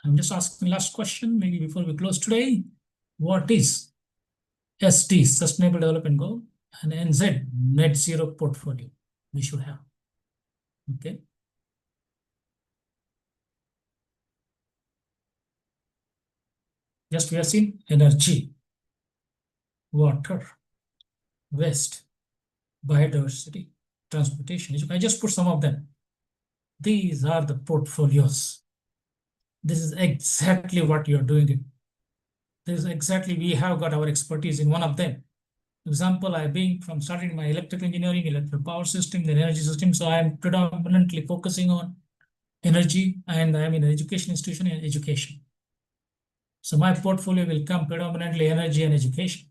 I'm just asking last question, maybe before we close today. What is SD, Sustainable Development Goal, and NZ, Net Zero Portfolio we should have? Okay. Just we have seen energy, water, waste, biodiversity, transportation. I just put some of them. These are the portfolios. This is exactly what you're doing it. This is exactly, we have got our expertise in one of them. Example, I being from starting my electrical engineering, electrical power system, then energy system. So I am predominantly focusing on energy, and I am in an education institution in education. So my portfolio will come predominantly energy and education.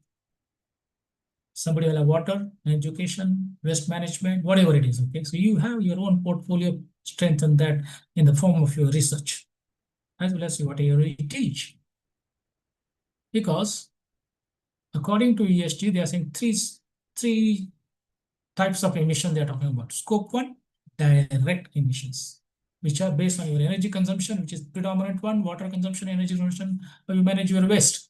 Somebody will have water, education, waste management, whatever it is. Okay, so you have your own portfolio, strengthen that in the form of your research, as well as what you teach. Because according to ESG, they are saying three types of emission they are talking about. Scope 1, direct emissions, which are based on your energy consumption, which is predominant one, water consumption, energy consumption, how you manage your waste.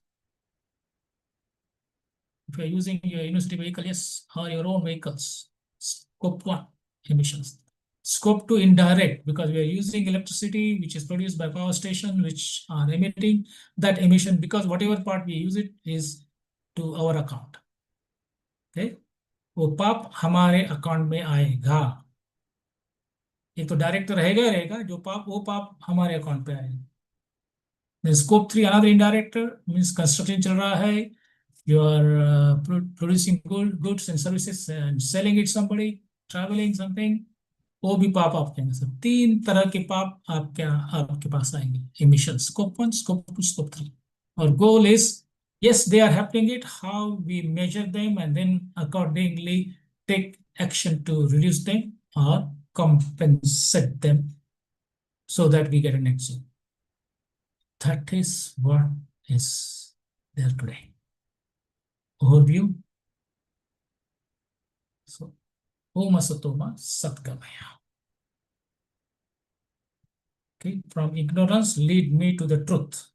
If you are using your university vehicle, yes, or your own vehicles, Scope 1 emissions. Scope 2, indirect, because we are using electricity which is produced by power station which are emitting that emission, because whatever part we use it is to our account. Okay, वो पाप हमारे account में आएगा. एक तो direct तो रहेगा जो पाप, वो पाप हमारे अकाउंट पे आएगा. Then scope 3, another indirect, means construction चल रहा है, you are producing goods and services and selling it somebody, traveling something, वो भी पाप आपके आएंगे. सब 3 तरह के पाप आपके पास आएंगे. Emission, scope 1, scope 2, scope 3. Our goal is, yes, they are happening it, how we measure them and then accordingly take action to reduce them or compensate them so that we get a net zero. That is what is there today. Overview. So, Om Asatoma Satgamaya. Okay, from ignorance lead me to the truth.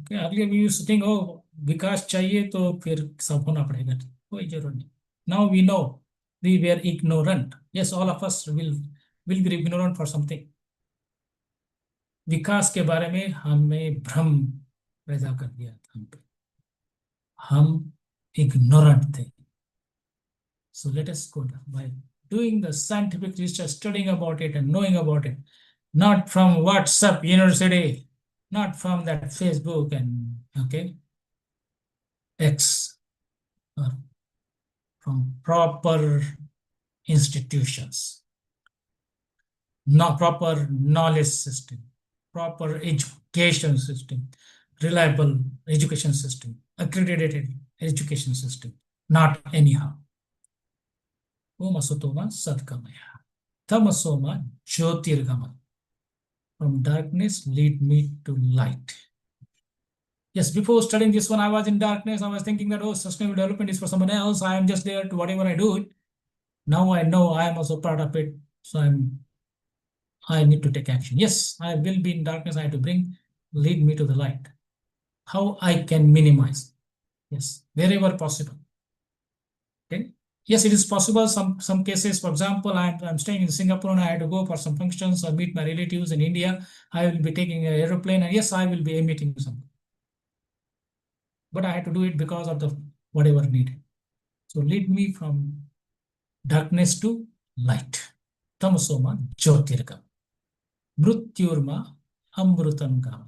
Okay, earlier we used to think, oh, विकास चाहिए तो फिर सब होना पड़ेगा. कोई जरूरत नहीं. Now we know we were ignorant. Yes, all of us will be ignorant for something. विकास के बारे में हमें भ्रम पैदा कर दिया था हम पे. हम ignorant थे. So let us go by doing the scientific research, studying about it and knowing about it, not from WhatsApp University, not from that Facebook and okay, X, or from proper institutions, not proper knowledge system, proper education system, reliable education system, accredited education system, not anyhow. Om Asatoma Satgamaya. Tamasoma Jyotirgamaya. From darkness lead me to light. Yes, before studying this one, I was in darkness. I was thinking that, oh, sustainable development is for someone else. I am just there to whatever I do. Now I know I am also part of it. So I need to take action. Yes, I will be in darkness. I have to lead me to the light. How I can minimize? Yes, wherever possible. Okay. Yes, it is possible. Some cases, for example, I'm staying in Singapore and I had to go for some functions or meet my relatives in India. I will be taking an aeroplane and yes, I will be emitting some. But I had to do it because of the whatever needed. So lead me from darkness to light. Tamasoma Jyotirgam. Mrutyurma Amrutangam.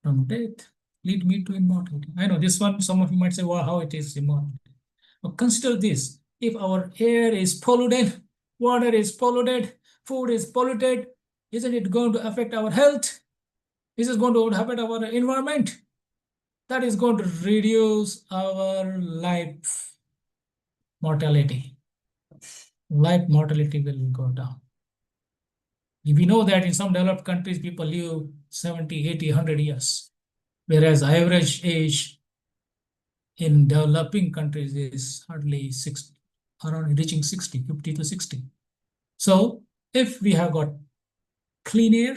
From death, lead me to immortality. I know this one, some of you might say, well, how it is immortality? But consider this, if our air is polluted, water is polluted, food is polluted, isn't it going to affect our health? Is it going to affect our environment? That is going to reduce our life mortality. Life mortality will go down. We know that in some developed countries, people live 70, 80, 100 years, whereas average age in developing countries is hardly 60, around reaching 60, 50 to 60. So if we have got clean air,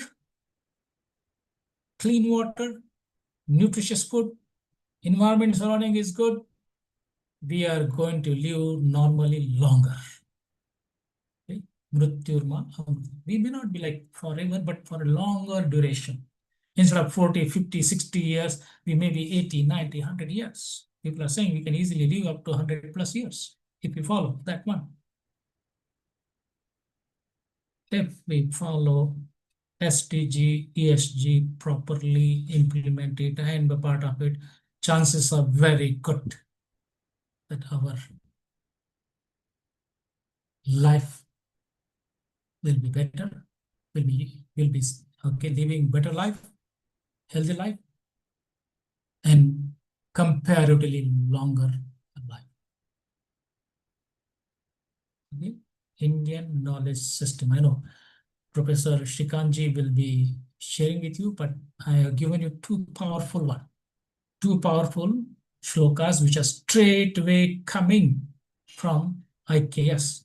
clean water, nutritious food, environment surrounding is good, we are going to live normally longer. Okay? We may not be like forever, but for a longer duration. Instead of 40, 50, 60 years, we may be 80, 90, 100 years. People are saying we can easily live up to 100 plus years if we follow that one. If we follow SDG, ESG properly, implement it and be part of it, chances are very good that our life will be better, will be okay, living better life, healthy life, and comparatively longer life. Okay? Indian knowledge system. I know Professor Shikanji will be sharing with you, but I have given you two powerful shlokas which are straightway coming from IKS,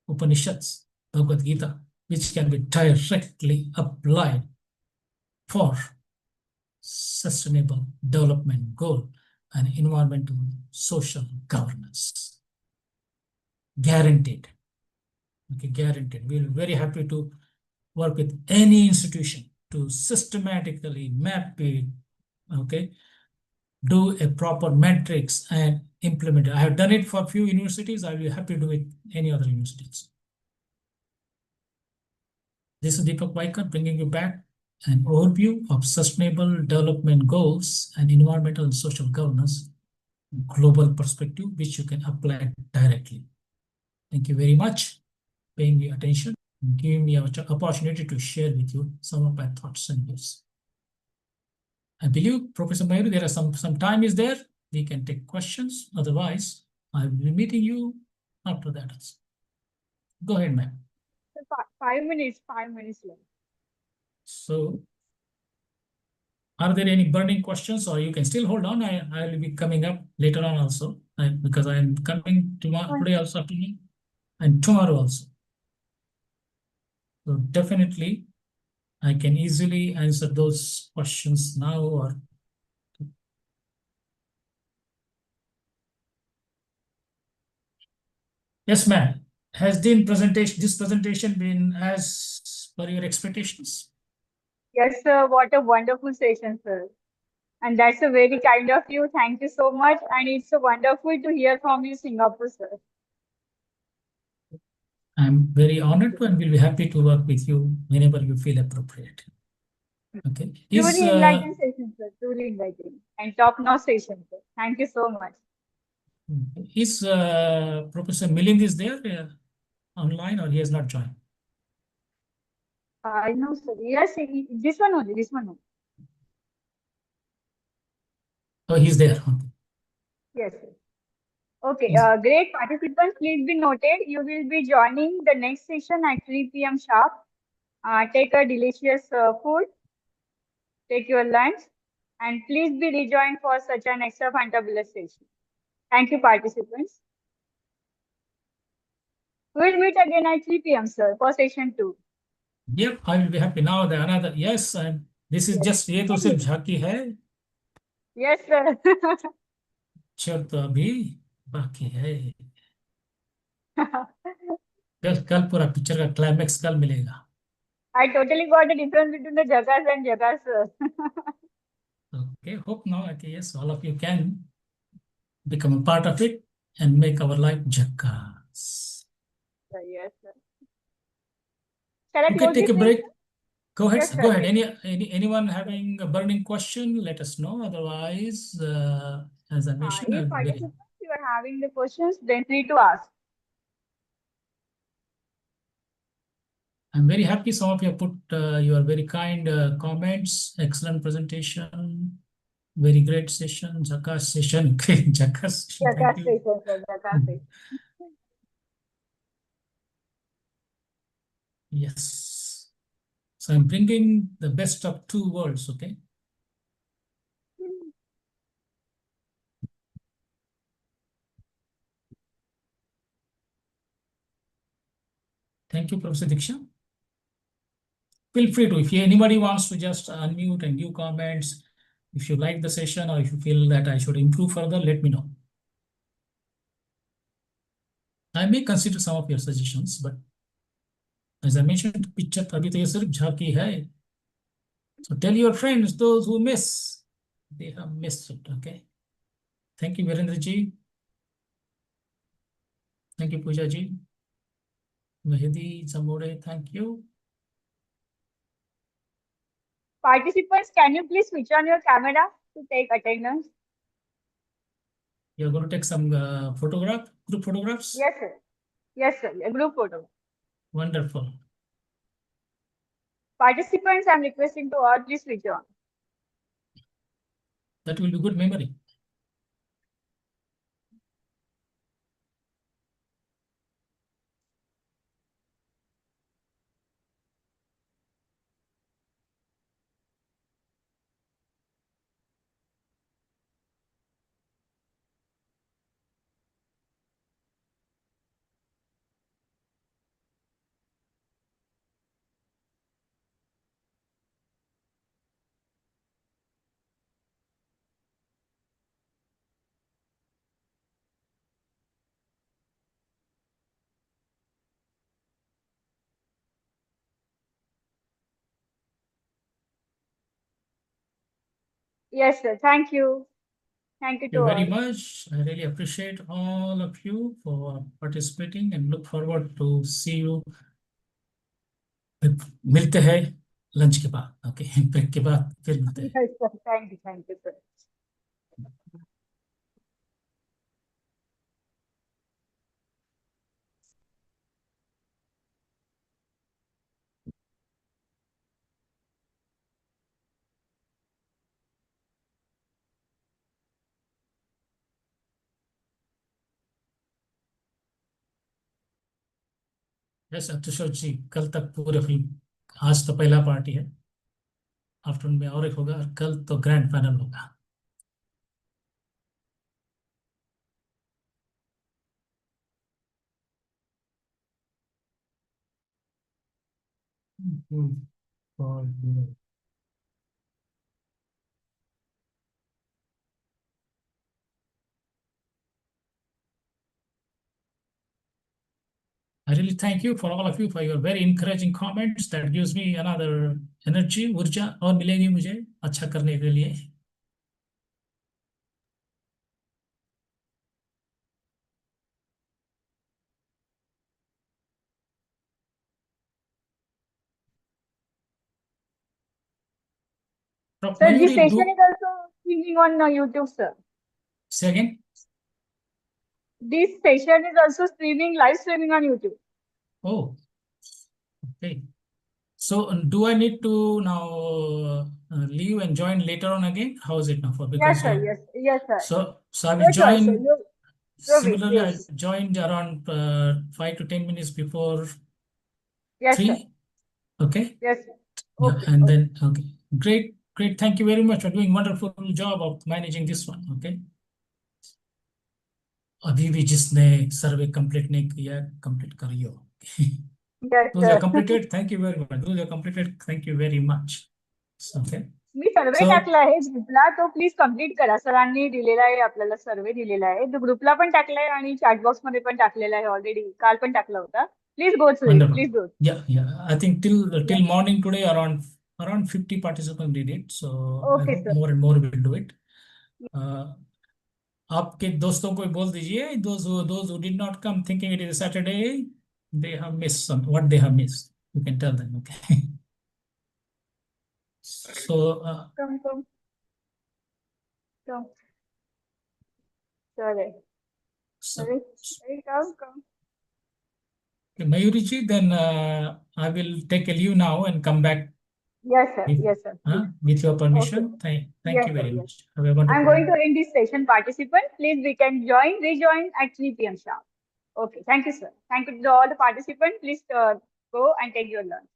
Upanishads, Bhagavad Gita, which can be directly applied for sustainable development goal and environmental social governance. Guaranteed. Okay, guaranteed. We'll be very happy to work with any institution to systematically map it, okay, do a proper metrics and implement it. I have done it for a few universities. I'll be happy to do it any other universities. This is Deepak Vaikar bringing you back an overview of sustainable development goals and environmental and social governance global perspective, which you can apply directly. Thank you very much for paying me attention and giving me an opportunity to share with you some of my thoughts and views. I believe, Professor Mayuru, there are some time is there. We can take questions. Otherwise, I will be meeting you after that. Go ahead, ma'am. 5 minutes, 5 minutes left. So, are there any burning questions, or you can still hold on? I will be coming up later on also, because I am coming tomorrow, today also afternoon, and tomorrow also. So definitely, I can easily answer those questions now or. Yes, ma'am. Has this presentation been as per your expectations? Yes, sir. What a wonderful session, sir. And that's a very kind of you. Thank you so much. And it's so wonderful to hear from you, Singapore, sir. I'm very honored to and will be happy to work with you whenever you feel appropriate. Okay. Truly enlightened session, sir. Truly enlightened. And top-notch session, sir. Thank you so much. Professor Milind is there online, or he has not joined? I know, sir. Yes, this one only. This one only. Oh, he's there. Okay. Yes, sir. Okay, He's- great participants, please be noted. You will be joining the next session at 3 p.m. sharp. Take a delicious food, take your lunch, and please be rejoined for such an extra fantabulous session. Thank you, participants. We'll meet again at 3 p.m., sir, for session 2. Yep, I will be happy now. The another, yes, and this is Yes. just ये तो सिर्फ झांकी है, Yes, sir. चल तो अभी बाकी है. कल कल पूरा पिक्चर का क्लाइमेक्स कल मिलेगा. I totally got the difference between the Jagas and Jagas, sir. Okay, hope now, okay, yes, all of you can become a part of it and make our life jackass. Yes, sir. Shall I Okay, close take this a link, break. sir? Go ahead, Yes, sir. Go sir. ahead. Anyone having a burning question, let us know. Otherwise, as I mentioned, If I'm very, participants, you are having the questions, then free to ask. I'm very happy some of you put your very kind comments. Excellent presentation. Very great session. Jackass session. Great Jackass session. Thank Jagas you. station, sir. Jagas station. Yes. So I'm bringing the best of two worlds, okay? Thank you, Professor Diksha. Feel free to, if anybody wants to just unmute and give comments, if you like the session or if you feel that I should improve further, let me know. I may consider some of your suggestions, but as I mentioned, picture अभी तो ये सिर्फ झांकी है. So tell your friends, those who miss, they have missed it, okay? Thank you, Virendra ji. Thank you, Pooja ji. Mahidi Zamore, thank you. Participants, can you please switch on your camera to take attendance? You're going to take some group photographs? Yes, sir. Yes, sir. A group photo. Wonderful. Participants, I'm requesting to all please switch on. That will be good memory. Yes, sir. Thank you. Thank you Thank to you very all. much. I really appreciate all of you for participating and look forward to see you. मिलते हैं lunch के बाद, okay, break के बाद फिर मिलते हैं. Yes, sir. Thank you, sir. Yes Tushar ji, कल तक पूरे फिल्म, आज तो पहला पार्टी है, आफ्टरनून में और एक होगा, और कल तो ग्रैंड फाइनल होगा। और I really thank you for all of you for your very encouraging comments. That gives me another energy, ऊर्जा और मिलेगी मुझे अच्छा करने के लिए। Sir, this Mayuri, session do is also streaming on YouTube, sir. say again. This session is also streaming, live streaming on YouTube. Oh, okay. So do I need to now leave and join later on again? How is it now? For Yes, because sir. Yes, yes, sir. so I will Your choice, sir. join. Your wish. Similarly, I Yes. joined around 5 to 10 minutes before Yes, sir. 3. Okay. Yes, sir. Yeah, Okay. and Okay. then okay, great, great. Thank you very much for doing wonderful job of managing this one. Okay. अभी भी जिसने सर्वे complete नहीं किया complete करियो. Yes, Those are sir. completed. Thank you very much. Those are completed. Thank you very much. Okay. Me survey So टाकला आहे ग्रुपला, तो प्लीज कम्प्लीट करा. सरांनी दिलेला आहे आपल्याला, सर्वे दिलेला आहे तो ग्रुपला पण टाकलाय आणि चॅट बॉक्स मध्ये पण टाकलेला आहे ऑलरेडी, काल पण टाकला होता. Please go through it, wonderful. Please go. Yeah, yeah. I think till morning today around 50 participants did it. So I okay hope sir. more and more will do it. आपके दोस्तों को बोल दीजिए, those who did not come thinking it is a Saturday, they have missed what they have missed. You can tell them, okay? So come come come. Sorry. so Sorry. Sorry, come, come. okay, Mayuri ji, then I will take a leave now and come back Yes, sir. if, Yes, sir. Please. with your Okay. permission. Thank Yes, you sir. very Yes. much. Have a I'm wonderful going to end this session. Participant, please we can rejoin at 3 p.m. sharp. Okay. Thank you, sir. Thank you to all the participants. Please go and take your lunch.